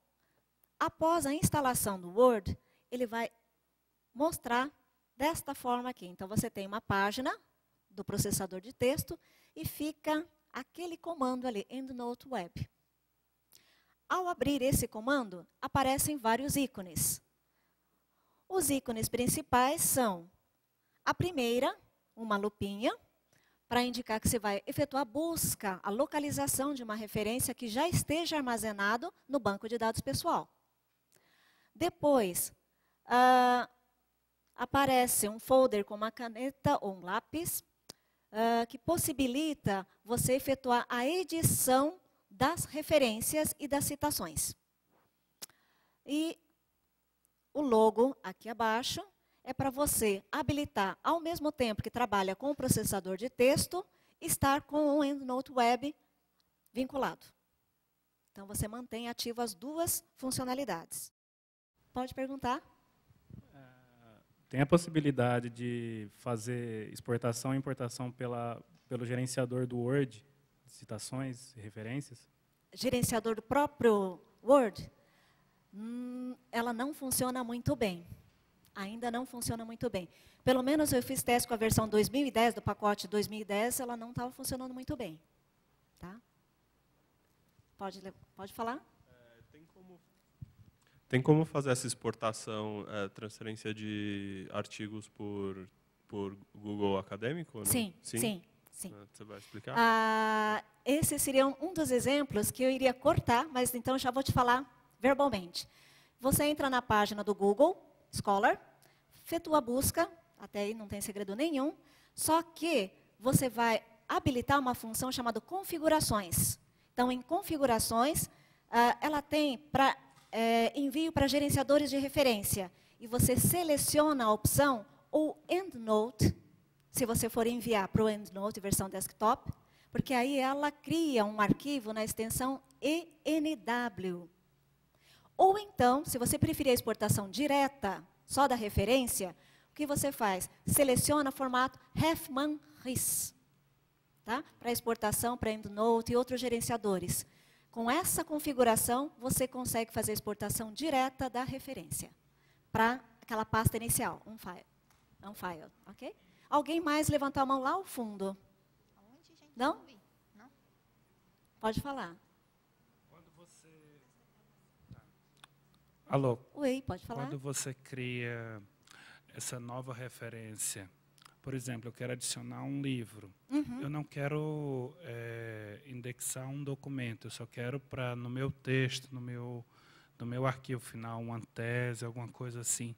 Após a instalação do Word, ele vai mostrar desta forma aqui. Então, você tem uma página do processador de texto e fica aquele comando ali, EndNote Web. Ao abrir esse comando, aparecem vários ícones. Os ícones principais são a primeira, uma lupinha, para indicar que você vai efetuar a busca, a localização de uma referência que já esteja armazenado no banco de dados pessoal. Depois, aparece um folder com uma caneta ou um lápis, que possibilita você efetuar a edição das referências e das citações. E o logo, aqui abaixo, é para você habilitar, ao mesmo tempo que trabalha com o processador de texto, estar com o EndNote Web vinculado. Então, você mantém ativo as duas funcionalidades. Pode perguntar? Tem a possibilidade de fazer exportação e importação pelo gerenciador do Word, citações e referências? Gerenciador do próprio Word? Ela não funciona muito bem. Ainda não funciona muito bem. Pelo menos eu fiz teste com a versão 2010, do pacote 2010, ela não estava funcionando muito bem. Tá? Pode falar? Tem como fazer essa exportação, transferência de artigos por Google Acadêmico? Ou não? Sim. Você vai explicar? Esse seria um dos exemplos que eu iria cortar, mas então já vou te falar verbalmente. Você entra na página do Google Scholar, efetua a busca, até aí não tem segredo nenhum, só que você vai habilitar uma função chamada configurações. Então, em configurações, ela tem para envio para gerenciadores de referência. E você seleciona a opção ou EndNote, se você for enviar para o EndNote versão desktop, porque aí ela cria um arquivo na extensão ENW. Ou então, se você preferir a exportação direta, só da referência, o que você faz? Seleciona o formato HEFMAN-RIS, tá? Para exportação para EndNote e outros gerenciadores. Com essa configuração, você consegue fazer a exportação direta da referência para aquela pasta inicial, um file, ok? Alguém mais levantar a mão lá ao fundo? Não? Não? Pode falar. Alô? Oi, pode falar. Quando você cria essa nova referência, por exemplo, eu quero adicionar um livro. Uhum. Eu não quero indexar um documento, eu só quero para no meu texto, no meu arquivo final, uma tese, alguma coisa assim.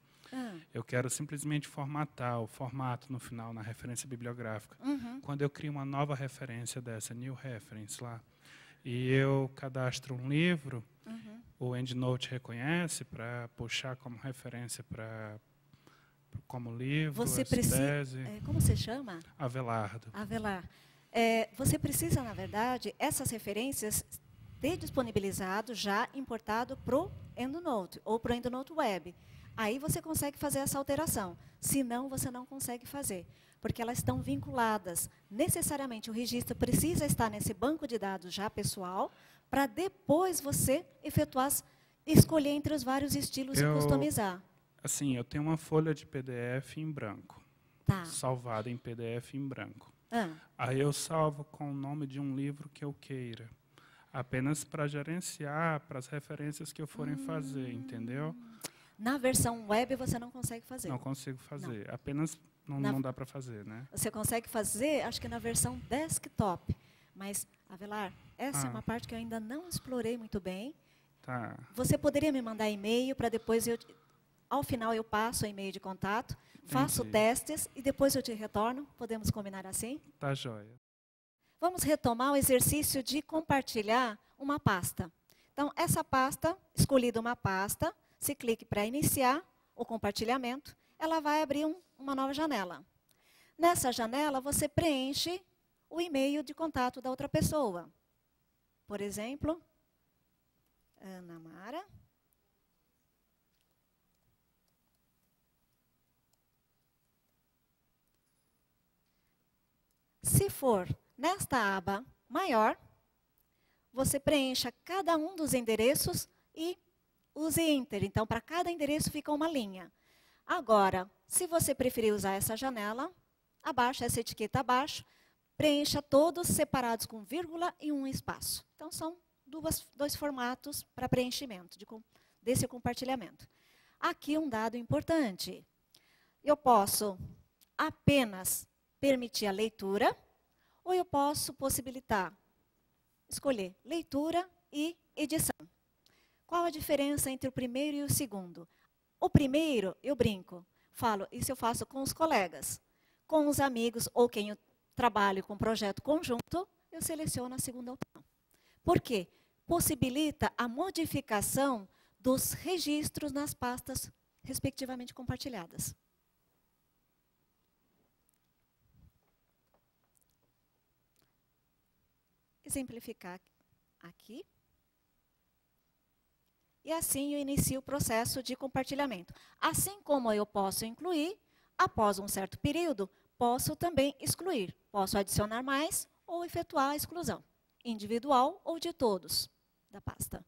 Eu quero simplesmente formatar o formato no final, na referência bibliográfica. Uhum. Quando eu crio uma nova referência dessa, new reference lá, e eu cadastro um livro, o EndNote reconhece para puxar como referência como livro, você precisa, tese. Como se chama? Avelardo. Avelar. Você precisa, na verdade, essas referências ter disponibilizado já importado para o EndNote ou para o EndNote Web. Aí você consegue fazer essa alteração. Senão, você não consegue fazer. Porque elas estão vinculadas. Necessariamente, o registro precisa estar nesse banco de dados já pessoal, para depois você efetuar, escolher entre os vários estilos e customizar. Assim, eu tenho uma folha de PDF em branco. Tá. Salvada em PDF em branco. Ah. Aí eu salvo com o nome de um livro que eu queira. Apenas para gerenciar, para as referências que eu forem fazer, entendeu? Na versão web você não consegue fazer. Não consigo fazer. Não. Apenas não dá para fazer, né? Você consegue fazer, acho que na versão desktop. Mas Avelar, essa é uma parte que eu ainda não explorei muito bem. Tá. Você poderia me mandar e-mail para depois ao final eu passo o e-mail de contato, faço testes e depois eu te retorno? Podemos combinar assim? Tá joia. Vamos retomar o exercício de compartilhar uma pasta. Então, essa pasta, escolhida uma pasta, se clique para iniciar o compartilhamento, ela vai abrir uma nova janela. Nessa janela, você preenche o e-mail de contato da outra pessoa. Por exemplo, Ana Mara. Se for nesta aba maior, você preencha cada um dos endereços e use Enter. Então, para cada endereço fica uma linha. Agora, se você preferir usar essa janela, abaixo, essa etiqueta abaixo, preencha todos separados com vírgula e um espaço. Então, são dois formatos para preenchimento desse compartilhamento. Aqui um dado importante. Eu posso apenas permitir a leitura, ou eu posso escolher leitura e edição. Qual a diferença entre o primeiro e o segundo? O primeiro, eu brinco, falo, isso eu faço com os colegas. Com os amigos ou quem eu trabalho com projeto conjunto, eu seleciono a segunda opção. Por quê? Possibilita a modificação dos registros nas pastas respectivamente compartilhadas. Exemplificar aqui. E assim eu inicio o processo de compartilhamento. Assim como eu posso incluir, após um certo período, posso também excluir. Posso adicionar mais ou efetuar a exclusão, individual ou de todos da pasta.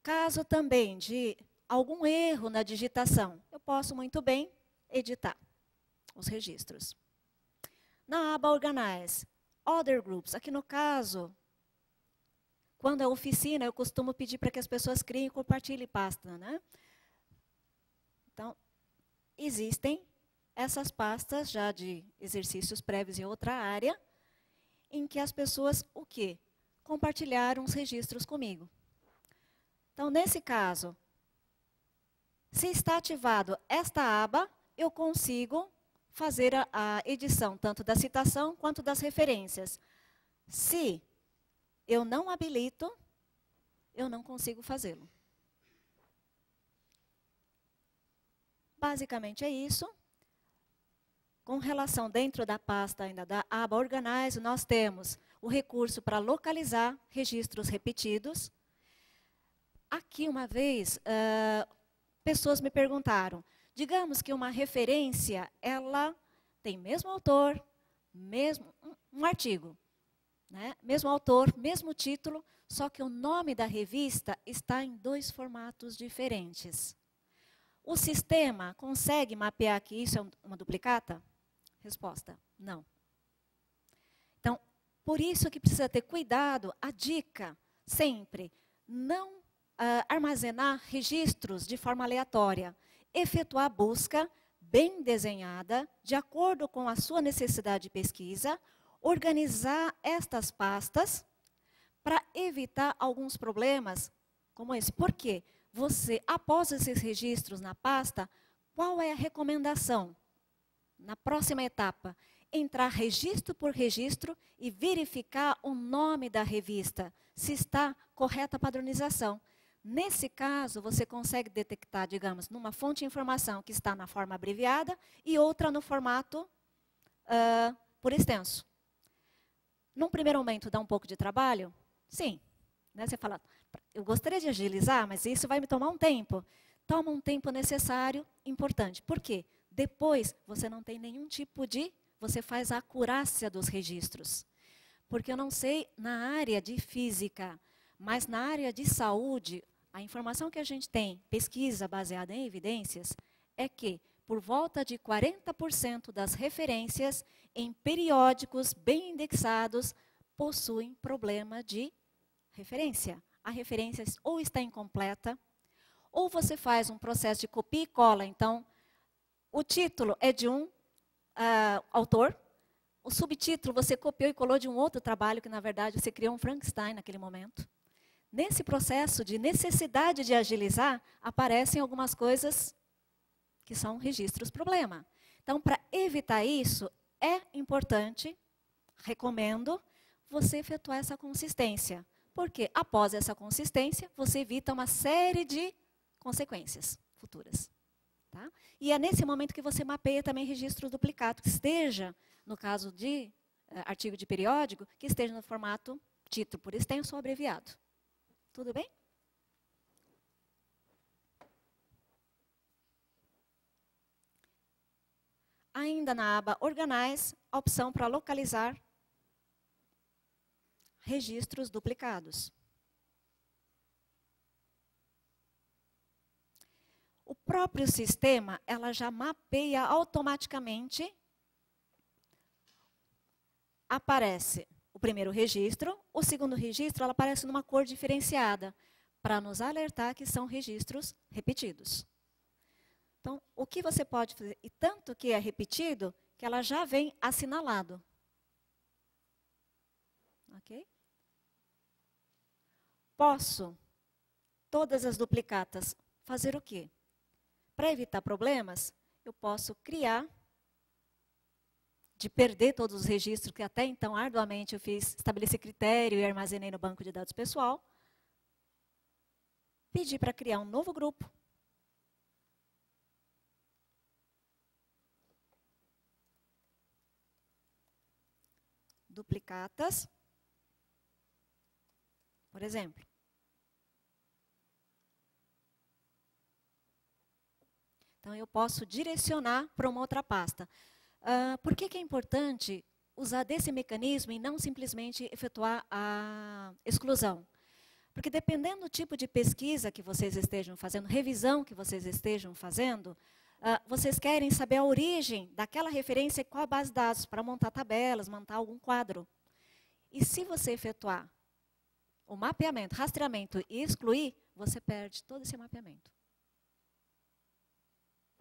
Caso também de algum erro na digitação, eu posso muito bem editar os registros. Na aba Organize, Other Groups, aqui no caso, quando é oficina, eu costumo pedir para que as pessoas criem e compartilhem pasta, né? Então, existem essas pastas já de exercícios prévios em outra área, em que as pessoas, o quê? Compartilharam os registros comigo. Então, nesse caso, se está ativado esta aba, eu consigo fazer a edição tanto da citação quanto das referências. Se eu não habilito, eu não consigo fazê-lo. Basicamente é isso. Com relação dentro da pasta ainda da aba Organize, nós temos o recurso para localizar registros repetidos. Aqui, uma vez, pessoas me perguntaram, digamos que uma referência, ela tem mesmo autor, um artigo, né? Mesmo autor, mesmo título, só que o nome da revista está em 2 formatos diferentes. O sistema consegue mapear que isso é uma duplicata? Resposta, não. Então, por isso que precisa ter cuidado, a dica, sempre, não armazenar registros de forma aleatória. Efetuar busca bem desenhada, de acordo com a sua necessidade de pesquisa, organizar estas pastas para evitar alguns problemas como esse. Por quê? Você, após esses registros na pasta, qual é a recomendação? Na próxima etapa, entrar registro por registro e verificar o nome da revista, se está correta a padronização. Nesse caso, você consegue detectar, digamos, numa fonte de informação que está na forma abreviada e outra no formato por extenso. Num primeiro momento, dá um pouco de trabalho? Sim. Né? Você fala, eu gostaria de agilizar, mas isso vai me tomar um tempo. Toma um tempo necessário, importante. Por quê? Depois, você não tem nenhum tipo de... Você faz a acurácia dos registros. Porque eu não sei na área de física, mas na área de saúde, a informação que a gente tem, pesquisa baseada em evidências, é que por volta de 40% das referências em periódicos bem indexados possuem problema de referência. A referência ou está incompleta, ou você faz um processo de copia e cola. Então, o título é de um autor, o subtítulo você copiou e colou de um outro trabalho que, na verdade, você criou um Frankenstein naquele momento. Nesse processo de necessidade de agilizar, aparecem algumas coisas que são registros problema. Então, para evitar isso, é importante, recomendo, você efetuar essa consistência. Porque, após essa consistência, você evita uma série de consequências futuras. Tá? E é nesse momento que você mapeia também registro duplicado, que esteja, no caso de artigo de periódico, que esteja no formato título por extenso ou abreviado. Tudo bem? Ainda na aba Organize, a opção para localizar registros duplicados. O próprio sistema, ela já mapeia automaticamente. Aparece o primeiro registro, o segundo registro, ela aparece numa cor diferenciada, para nos alertar que são registros repetidos. Então, o que você pode fazer, e tanto que é repetido, que ela já vem assinalado. Ok? Posso, todas as duplicatas, fazer o quê? Para evitar problemas, eu posso criar, de perder todos os registros que até então arduamente eu fiz, estabeleci critério e armazenei no banco de dados pessoal, pedir para criar um novo grupo. Duplicatas, por exemplo. Então, eu posso direcionar para uma outra pasta. Por que é importante usar desse mecanismo e não simplesmente efetuar a exclusão? Porque dependendo do tipo de pesquisa que vocês estejam fazendo, revisão que vocês estejam fazendo, vocês querem saber a origem daquela referência e qual a base de dados para montar tabelas, montar algum quadro. E se você efetuar o mapeamento, rastreamento e excluir, você perde todo esse mapeamento.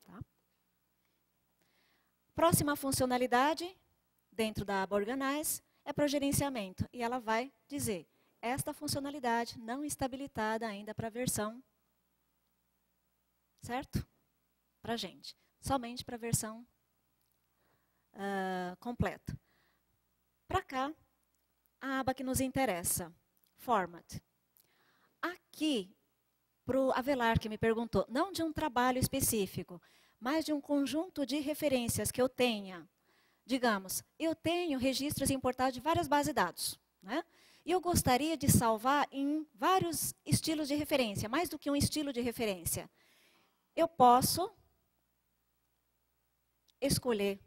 Tá? Próxima funcionalidade, dentro da aba Organize, é para o gerenciamento. E ela vai dizer, esta funcionalidade não está habilitada ainda para a versão, certo? Para a gente. Somente para a versão completa. Para cá, a aba que nos interessa, Format. Aqui, para o Avelar, que me perguntou, não de um trabalho específico, mas de um conjunto de referências que eu tenha. Digamos, eu tenho registros importados de várias bases de dados, né? E eu gostaria de salvar em vários estilos de referência, mais do que um estilo de referência. Eu posso escolher,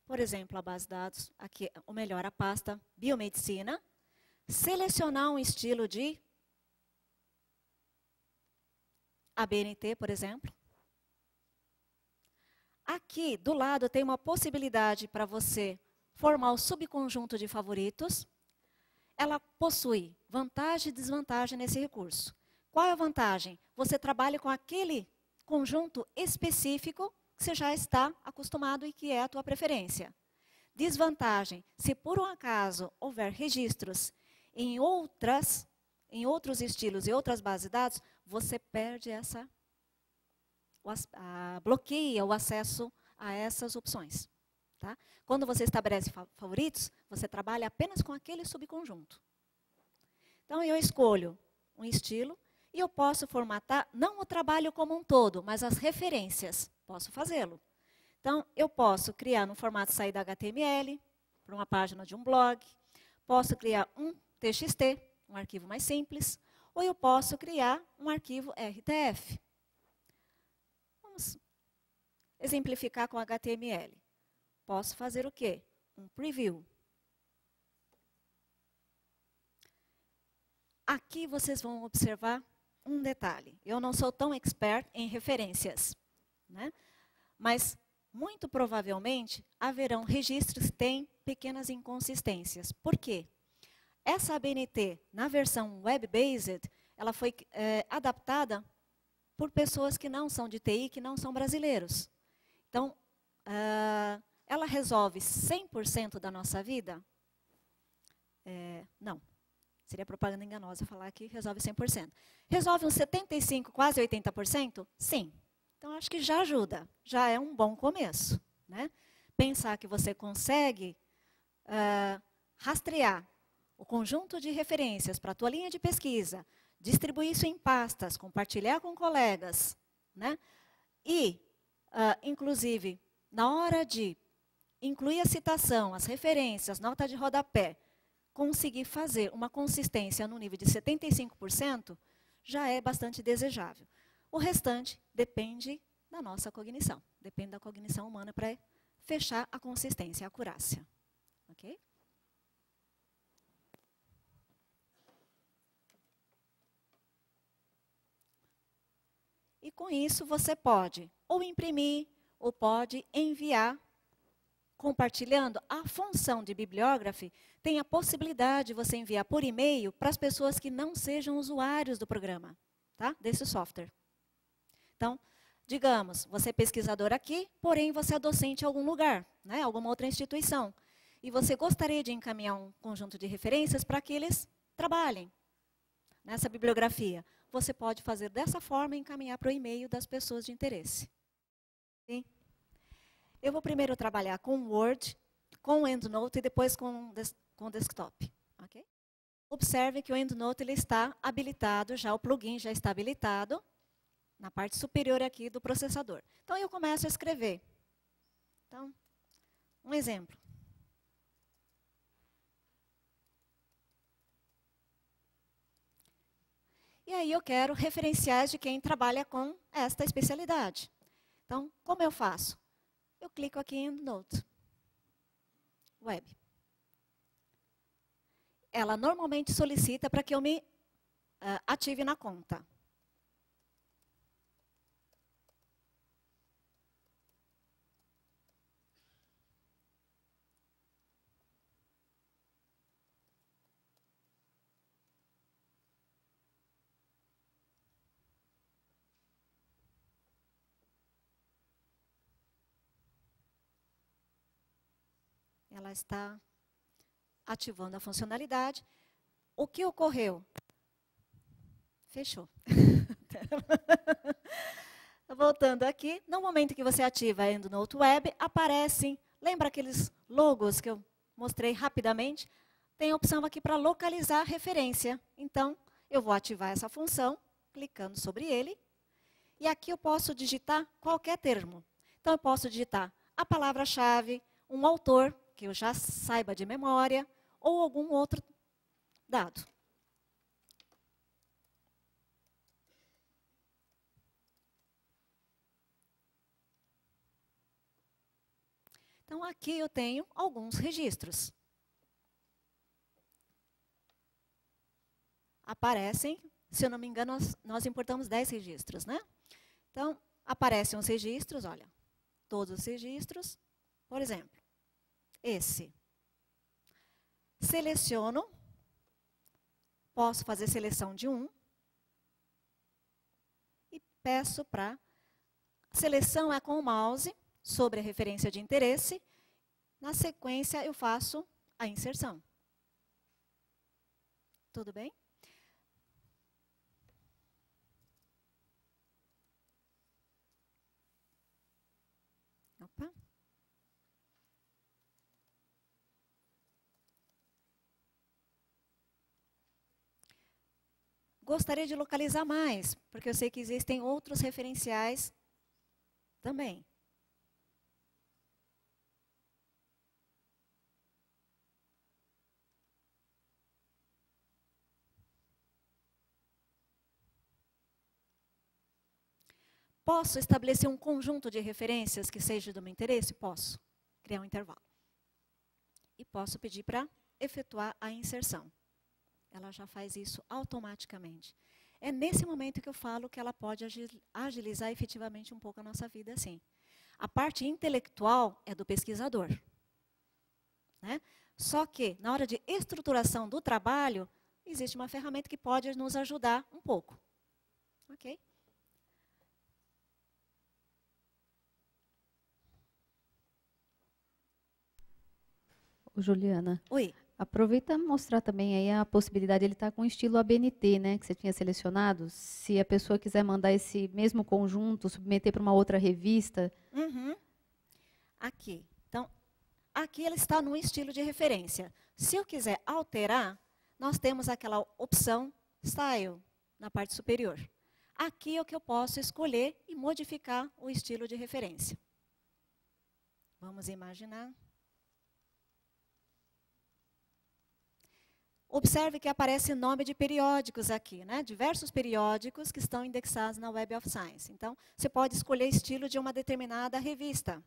por exemplo, a base de dados, aqui, ou melhor, a pasta biomedicina, selecionar um estilo de ABNT, por exemplo. Aqui, do lado, tem uma possibilidade para você formar o subconjunto de favoritos. Ela possui vantagem e desvantagem nesse recurso. Qual é a vantagem? Você trabalha com aquele conjunto específico que você já está acostumado e que é a tua preferência. Desvantagem, se por um acaso houver registros em outros estilos e outras bases de dados, você perde bloqueia o acesso a essas opções. Tá? Quando você estabelece favoritos, você trabalha apenas com aquele subconjunto. Então, eu escolho um estilo e eu posso formatar, não o trabalho como um todo, mas as referências. Posso fazê-lo. Então, eu posso criar no formato saída HTML, para uma página de um blog. Posso criar um TXT, um arquivo mais simples. Ou eu posso criar um arquivo RTF. Vamos exemplificar com HTML. Posso fazer o quê? Um preview. Aqui vocês vão observar um detalhe. Eu não sou tão expert em referências, né? Mas, muito provavelmente, haverão registros que têm pequenas inconsistências. Por quê? Essa ABNT, na versão web-based, ela foi adaptada por pessoas que não são de TI, que não são brasileiros. Então, ela resolve 100% da nossa vida? Não. Seria propaganda enganosa falar que resolve 100%. Resolve uns 75%, quase 80%? Sim. Então, acho que já ajuda. Já é um bom começo, né? Pensar que você consegue rastrear o conjunto de referências para a tua linha de pesquisa, distribuir isso em pastas, compartilhar com colegas, né? E, inclusive, na hora de incluir a citação, as referências, nota de rodapé, conseguir fazer uma consistência no nível de 75%, já é bastante desejável. O restante depende da nossa cognição, depende da cognição humana para fechar a consistência, a acurácia. Ok? E com isso você pode ou imprimir, ou pode enviar, compartilhando. A função de Bibliography tem a possibilidade de você enviar por e-mail para as pessoas que não sejam usuários do programa, tá? Desse software. Então, digamos, você é pesquisador aqui, porém você é docente em algum lugar, né? Alguma outra instituição. E você gostaria de encaminhar um conjunto de referências para que eles trabalhem nessa bibliografia. Você pode fazer dessa forma e encaminhar para o e-mail das pessoas de interesse. Sim? Eu vou primeiro trabalhar com Word, com o EndNote e depois com o desktop. Okay? Observe que o EndNote ele está habilitado, já o plugin já está habilitado na parte superior aqui do processador. Então, eu começo a escrever. Então, um exemplo. E aí eu quero referenciais de quem trabalha com esta especialidade. Então, como eu faço? Eu clico aqui em EndNote. Web. Ela normalmente solicita para que eu me ative na conta. Ela está ativando a funcionalidade. O que ocorreu? Fechou. Voltando aqui, no momento que você ativa a EndNote Web, aparecem, lembra aqueles logos que eu mostrei rapidamente? Tem a opção aqui para localizar a referência. Então, eu vou ativar essa função, clicando sobre ele. E aqui eu posso digitar qualquer termo. Então, eu posso digitar a palavra-chave, um autor, que eu já saiba de memória, ou algum outro dado. Então, aqui eu tenho alguns registros. Aparecem, se eu não me engano, nós importamos 10 registros, né? Então, aparecem os registros, olha, todos os registros, por exemplo. Esse. Seleciono. Posso fazer seleção de um. E peço para... Seleção é com o mouse sobre a referência de interesse. Na sequência, eu faço a inserção. Tudo bem? Opa. Gostaria de localizar mais, porque eu sei que existem outros referenciais também. Posso estabelecer um conjunto de referências que seja do meu interesse? Posso. Criar um intervalo. E posso pedir para efetuar a inserção. Ela já faz isso automaticamente. É nesse momento que eu falo que ela pode agilizar efetivamente um pouco a nossa vida, sim. A parte intelectual é do pesquisador, né? Só que, na hora de estruturação do trabalho, existe uma ferramenta que pode nos ajudar um pouco. Ok? Juliana. Oi. Aproveita mostrar também aí a possibilidade, ele está com o estilo ABNT, né, que você tinha selecionado. Se a pessoa quiser mandar esse mesmo conjunto, submeter para uma outra revista. Uhum. Aqui. Então, aqui ele está no estilo de referência. Se eu quiser alterar, nós temos aquela opção Style na parte superior. Aqui é o que eu posso escolher e modificar o estilo de referência. Vamos imaginar. Observe que aparece nome de periódicos aqui, né? Diversos periódicos que estão indexados na Web of Science. Então, você pode escolher estilo de uma determinada revista.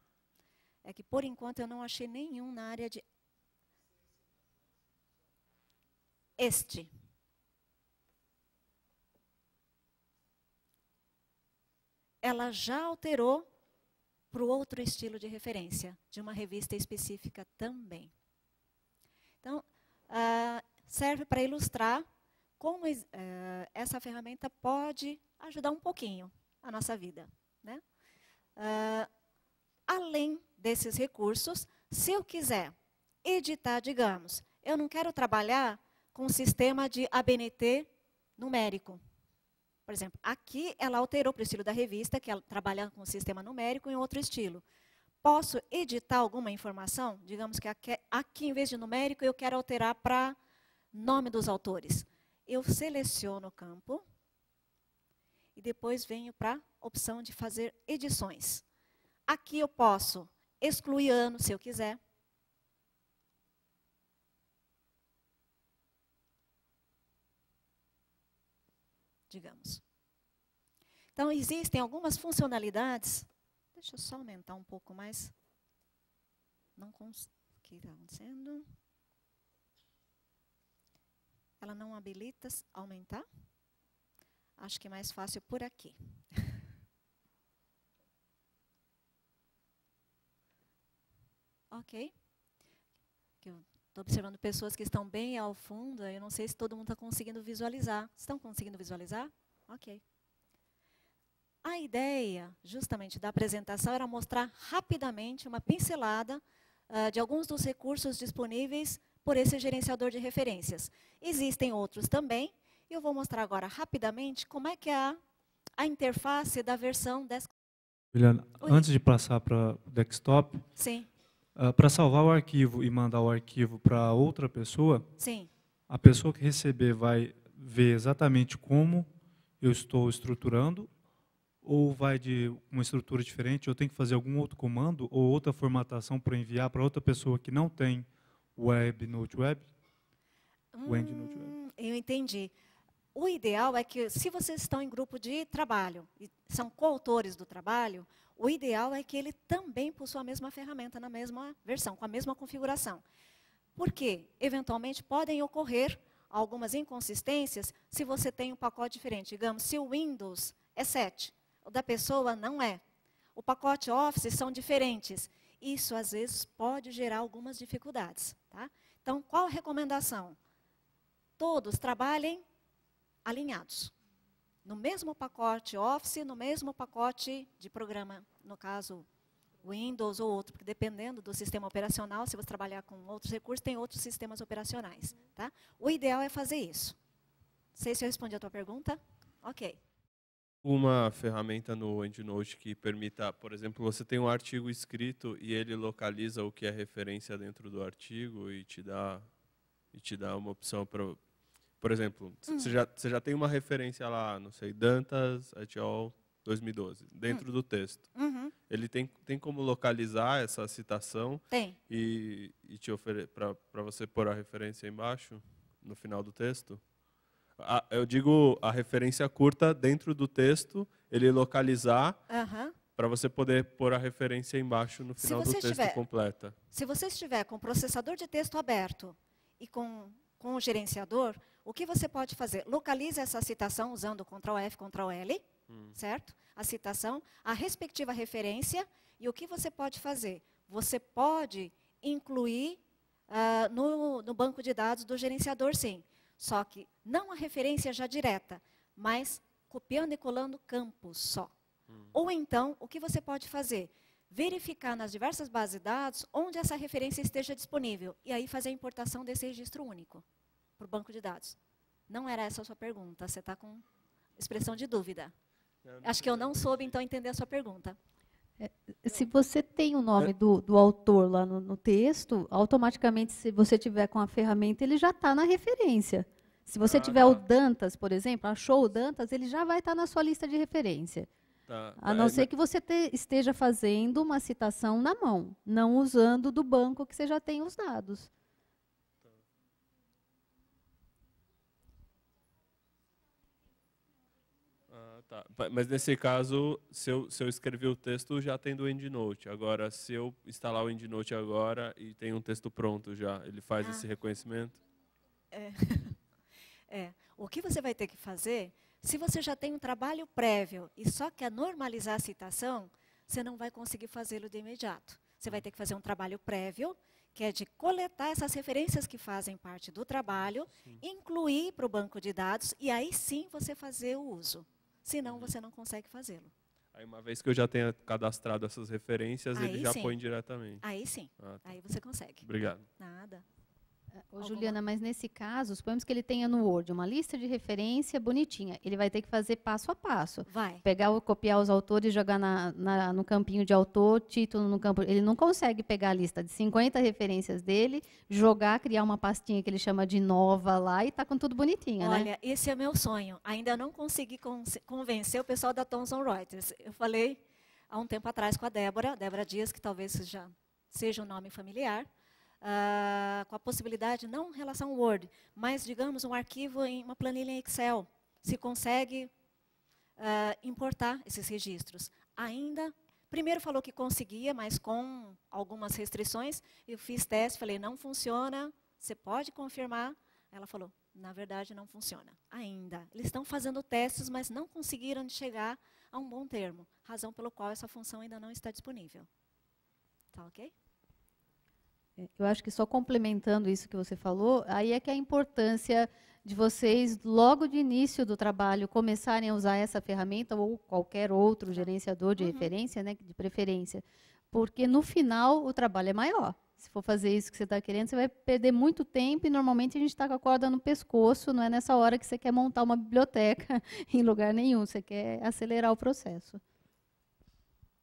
É que, por enquanto, eu não achei nenhum na área de... Este. Ela já alterou para o outro estilo de referência, de uma revista específica também. Então, serve para ilustrar como essa ferramenta pode ajudar um pouquinho a nossa vida, né? Além desses recursos, se eu quiser editar, digamos, eu não quero trabalhar com um sistema de ABNT numérico. Por exemplo, aqui ela alterou para o estilo da revista, que ela trabalha com o sistema numérico em outro estilo. Posso editar alguma informação? Digamos que aqui, em vez de numérico, eu quero alterar para nome dos autores. Eu seleciono o campo e depois venho para a opção de fazer edições. Aqui eu posso excluir ano, se eu quiser. Digamos. Então, existem algumas funcionalidades. Deixa eu só aumentar um pouco mais. Não consigo. O que está acontecendo? Ela não habilita aumentar? Acho que é mais fácil por aqui. Ok. Eu estou observando pessoas que estão bem ao fundo. Eu não sei se todo mundo está conseguindo visualizar. Estão conseguindo visualizar? Ok. A ideia, justamente, da apresentação era mostrar rapidamente uma pincelada de alguns dos recursos disponíveis por esse gerenciador de referências. Existem outros também, e eu vou mostrar agora rapidamente como é que é a interface da versão desktop. Juliana, antes de passar para o desktop, sim. Para salvar o arquivo e mandar o arquivo para outra pessoa, sim. A pessoa que receber vai ver exatamente como eu estou estruturando, ou vai de uma estrutura diferente, eu tenho que fazer algum outro comando ou outra formatação para enviar para outra pessoa que não tem Note Web? Eu entendi. O ideal é que, se vocês estão em grupo de trabalho, e são coautores do trabalho, o ideal é que ele também possua a mesma ferramenta na mesma versão, com a mesma configuração. Porque, eventualmente, podem ocorrer algumas inconsistências se você tem um pacote diferente. Digamos, se o Windows é 7, o da pessoa não é. O pacote Office são diferentes. Isso, às vezes, pode gerar algumas dificuldades. Tá? Então, qual a recomendação? Todos trabalhem alinhados. No mesmo pacote Office, no mesmo pacote de programa, no caso, Windows ou outro, porque dependendo do sistema operacional, se você trabalhar com outros recursos, tem outros sistemas operacionais. Tá? O ideal é fazer isso. Não sei se eu respondi a tua pergunta. Ok. Uma ferramenta no EndNote que permita, por exemplo, você tem um artigo escrito e ele localiza o que é referência dentro do artigo e te dá uma opção para, por exemplo, você já tem uma referência lá, não sei, Dantas et al. 2012, dentro do texto. Ele tem como localizar essa citação? Tem. E te para você pôr a referência embaixo, no final do texto? Eu digo a referência curta dentro do texto, ele localizar para você poder pôr a referência embaixo no final do texto completa. Se você estiver com o processador de texto aberto e com o gerenciador, o que você pode fazer? Localize essa citação usando Ctrl+F, Ctrl+L, certo? A citação, a respectiva referência, e o que você pode fazer? Você pode incluir no banco de dados do gerenciador, sim. Só que não a referência já direta, mas copiando e colando campos só. Ou então, o que você pode fazer? verificar nas diversas bases de dados onde essa referência esteja disponível, e aí fazer a importação desse registro único para o banco de dados. Não era essa a sua pergunta, você está com expressão de dúvida. Acho que eu não soube, então, entender a sua pergunta. Se você tem o nome do autor lá no texto, automaticamente, se você tiver com a ferramenta, ele já está na referência. Se você tiver o Dantas, por exemplo, achou o Dantas, ele já vai estar na sua lista de referência. A não ser que você esteja fazendo uma citação na mão, não usando do banco que você já tem os dados. Tá. Mas nesse caso, se eu escrever o texto, já tem do EndNote. Agora, se eu instalar o EndNote agora e tem um texto pronto já, ele faz esse reconhecimento? O que você vai ter que fazer, se você já tem um trabalho prévio e só quer normalizar a citação, você não vai conseguir fazê-lo de imediato. Você vai ter que fazer um trabalho prévio, que é de coletar essas referências que fazem parte do trabalho, incluir para o banco de dados, e aí sim você fazer o uso. Senão, você não consegue fazê-lo. Aí, uma vez que eu já tenha cadastrado essas referências, aí ele já sim. põe diretamente. Aí sim. Tá. Aí você consegue. Obrigado. Nada. Juliana, mas nesse caso, suponhamos que ele tenha no Word uma lista de referência bonitinha. Ele vai ter que fazer passo a passo. Vai. Copiar os autores, jogar no campinho de autor, título no campo. Ele não consegue pegar a lista de 50 referências dele, jogar, criar uma pastinha que ele chama de nova lá e tá com tudo bonitinho, né? Olha, esse é meu sonho. Ainda não consegui convencer o pessoal da Thomson Reuters. Eu falei há um tempo atrás com a Débora Dias, que talvez já seja um nome familiar, com a possibilidade, não em relação ao Word, mas, digamos, um arquivo em uma planilha em Excel. Se consegue importar esses registros. Ainda, primeiro falou que conseguia, mas com algumas restrições. Eu fiz teste, falei, não funciona, você pode confirmar? Ela falou, na verdade, não funciona ainda. Eles estão fazendo testes, mas não conseguiram chegar a um bom termo, razão pelo qual essa função ainda não está disponível. Tá ok? Eu acho que só complementando isso que você falou, aí é que a importância de vocês, logo de início do trabalho, começarem a usar essa ferramenta ou qualquer outro gerenciador de referência, né, de preferência, porque no final o trabalho é maior. Se for fazer isso que você está querendo, você vai perder muito tempo e normalmente a gente está com a corda no pescoço, não é nessa hora que você quer montar uma biblioteca em lugar nenhum, você quer acelerar o processo.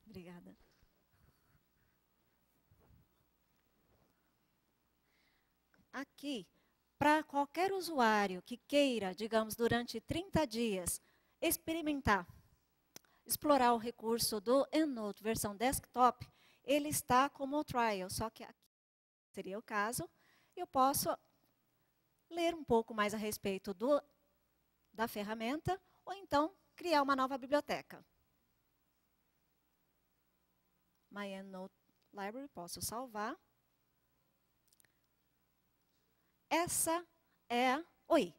Obrigada. Aqui, para qualquer usuário que queira, digamos, durante 30 dias, experimentar, explorar o recurso do EndNote versão desktop, ele está como trial, só que aqui seria o caso. Eu posso ler um pouco mais a respeito da ferramenta, ou então criar uma nova biblioteca. My EndNote Library, posso salvar. Essa é a... Oi.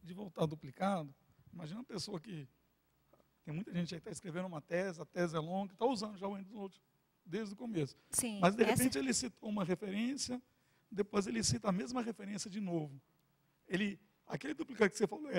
De voltar duplicado, imagina uma pessoa que... Tem muita gente aí que está escrevendo uma tese, a tese é longa, está usando já o EndNote desde o começo. Sim, mas, de repente, ele citou uma referência, depois ele cita a mesma referência de novo. Aquele duplicado que você falou,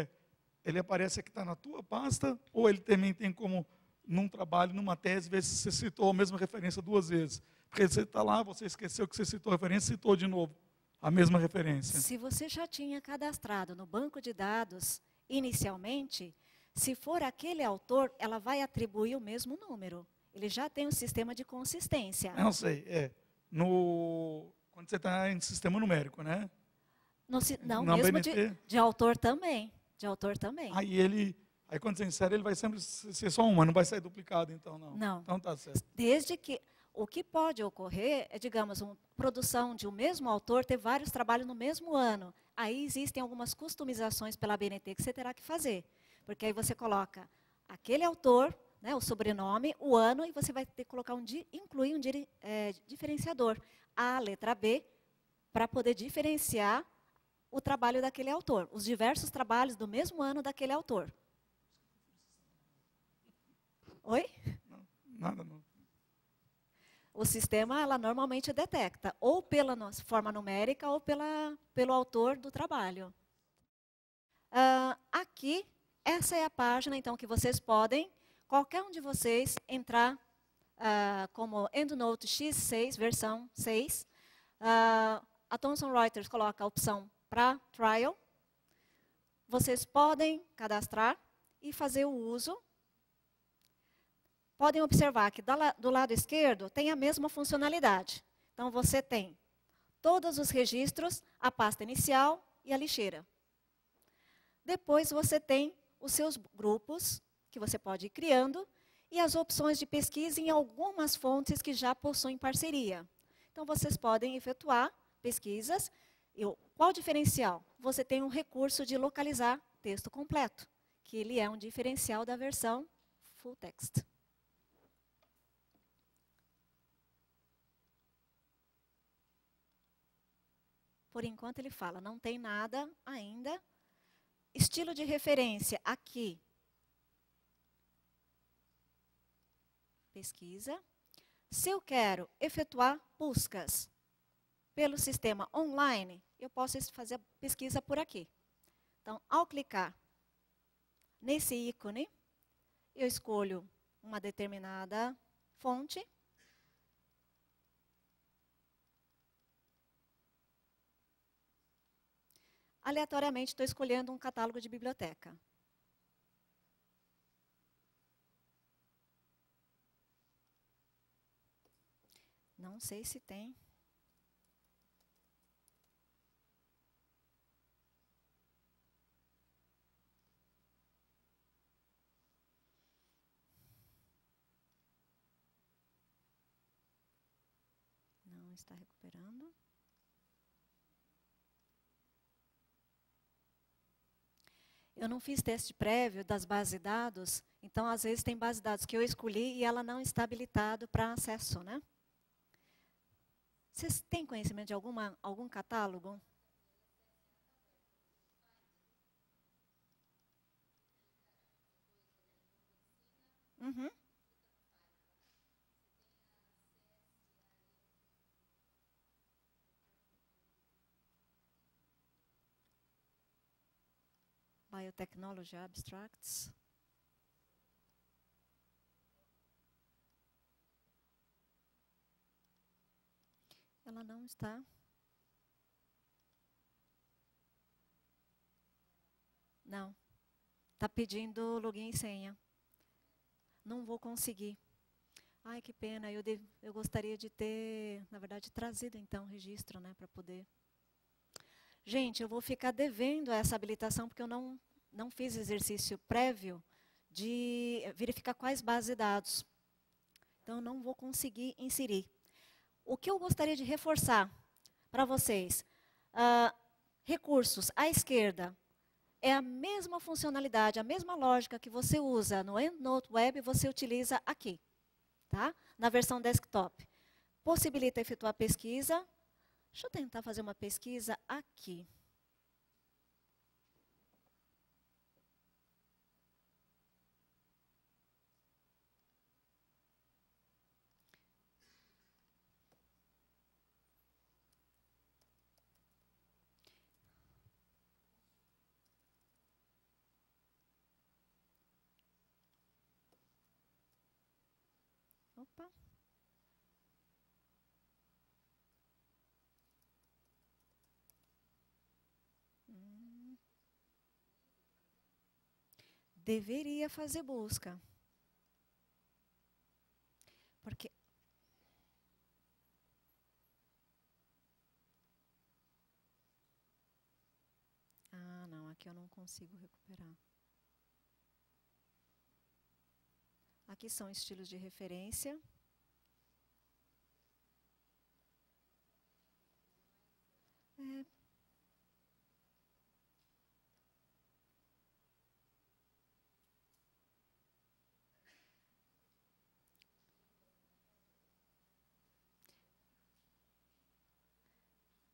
ele aparece aqui, está na tua pasta, ou ele também tem como... num trabalho, numa tese, ver se você citou a mesma referência 2 vezes. Porque você está lá, você esqueceu que você citou a referência, citou de novo a mesma referência. Se você já tinha cadastrado no banco de dados inicialmente, se for aquele autor, ela vai atribuir o mesmo número. Ele já tem um sistema de consistência. Não sei, quando você está em sistema numérico, né? Não, na mesmo BNT. de autor também. De autor também. Aí quando você insere, ele vai sempre ser só uma, não vai sair duplicado, então não. Não. Então tá certo. Desde que o que pode ocorrer é, digamos, uma produção de um mesmo autor ter vários trabalhos no mesmo ano. Aí existem algumas customizações pela BNT que você terá que fazer. Porque aí você coloca aquele autor, né, o sobrenome, o ano, e você vai ter que colocar incluir um diferenciador, a letra B, para poder diferenciar o trabalho daquele autor, os diversos trabalhos do mesmo ano daquele autor. Oi? Não, nada não. O sistema, ela normalmente detecta, ou pela forma numérica, ou pelo autor do trabalho. Aqui, essa é a página, então, que vocês podem, qualquer um de vocês, entrar como EndNote X6, versão 6. A Thomson Reuters coloca a opção para trial. Vocês podem cadastrar e fazer o uso. Podem observar que do lado esquerdo tem a mesma funcionalidade. Então, você tem todos os registros, a pasta inicial e a lixeira. Depois, você tem os seus grupos, que você pode ir criando, e as opções de pesquisa em algumas fontes que já possuem parceria. Então, vocês podem efetuar pesquisas. Qual o diferencial? Você tem um recurso de localizar texto completo, que ele é um diferencial da versão full text. Por enquanto, ele fala, não tem nada ainda. Estilo de referência, aqui. Pesquisa. Se eu quero efetuar buscas pelo sistema online, eu posso fazer a pesquisa por aqui. Então, ao clicar nesse ícone, eu escolho uma determinada fonte. Aleatoriamente, estou escolhendo um catálogo de biblioteca. Não sei se tem. Não está recuperando. Eu não fiz teste prévio das bases de dados, então, às vezes, tem base de dados que eu escolhi e ela não está habilitada para acesso, né? Vocês têm conhecimento de algum catálogo? Uhum. Biotechnology Abstracts. Ela não está. Não. Está pedindo login e senha. Não vou conseguir. Ai, que pena. Eu gostaria de ter, na verdade, trazido, então, o registro, né, para poder... Gente, eu vou ficar devendo essa habilitação, porque eu não fiz exercício prévio de verificar quais bases de dados. Então, eu não vou conseguir inserir. O que eu gostaria de reforçar para vocês, recursos à esquerda, é a mesma funcionalidade, a mesma lógica que você usa no EndNote Web, você utiliza aqui, tá? Na versão desktop. Possibilita efetuar pesquisa. Deixa eu tentar fazer uma pesquisa aqui. Opa. Deveria fazer busca. Porque... Ah, não, aqui eu não consigo recuperar. Aqui são estilos de referência.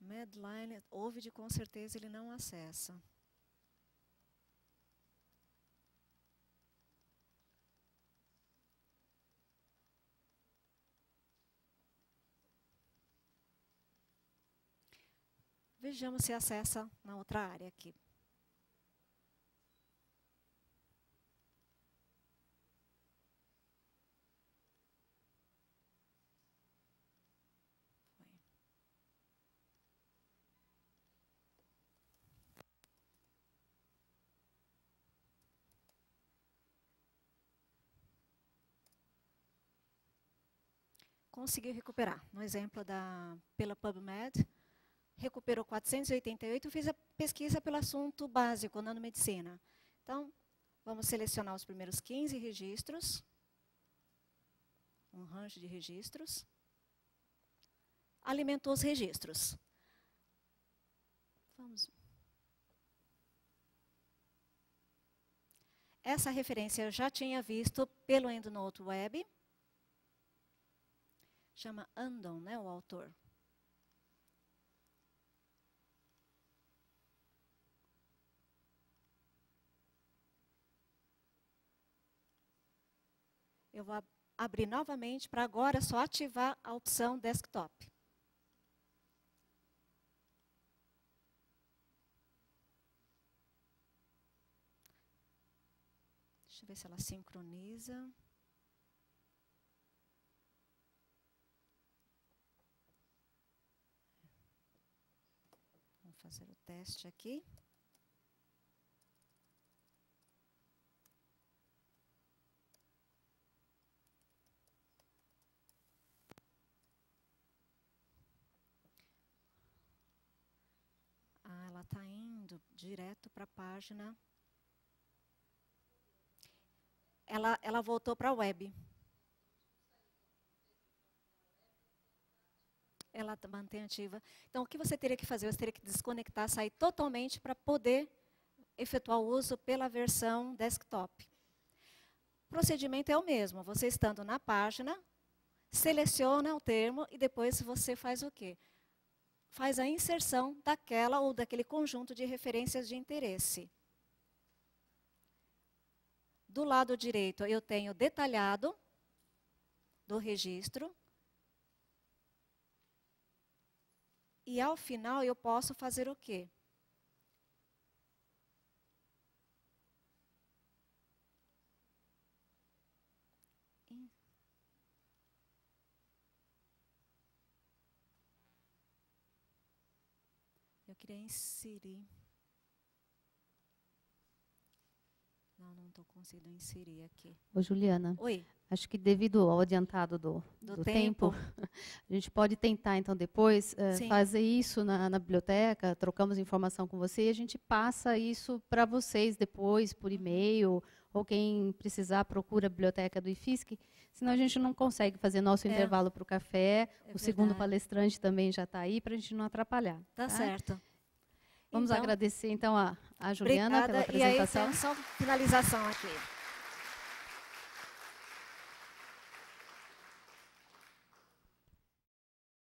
Medline, Ovid, com certeza ele não acessa. Vejamos se acessa na outra área aqui. conseguiu recuperar. No exemplo pela PubMed, recuperou 488, fiz a pesquisa pelo assunto básico, nanomedicina. Então, vamos selecionar os primeiros 15 registros, um range de registros, alimentou os registros. Vamos. Essa referência eu já tinha visto pelo EndNote Web. Chama Andon, né, o autor. Eu vou abrir novamente para agora só ativar a opção desktop. Deixa eu ver se ela sincroniza. Vamos fazer o teste aqui. Ela está indo direto para a página. Ela voltou para a web. Ela mantém ativa. Então, o que você teria que fazer? Você teria que desconectar, sair totalmente para poder efetuar o uso pela versão desktop. O procedimento é o mesmo. Você estando na página, seleciona o termo e depois você faz o quê? Faz a inserção daquela ou daquele conjunto de referências de interesse. Do lado direito, eu tenho detalhado do registro. E, ao final, eu posso fazer o quê? Eu queria inserir. Não estou conseguindo inserir aqui. Ô, Juliana. Oi. Acho que devido ao adiantado do tempo, a gente pode tentar, então, depois, fazer isso na biblioteca, trocamos informação com você e a gente passa isso para vocês depois, por e-mail, ou quem precisar, procura a biblioteca do IFSC, senão a gente não consegue fazer nosso intervalo para o café, o segundo palestrante também já está aí, para a gente não atrapalhar. Tá certo. Vamos agradecer, então, a Juliana pela apresentação. E aí, só finalização aqui.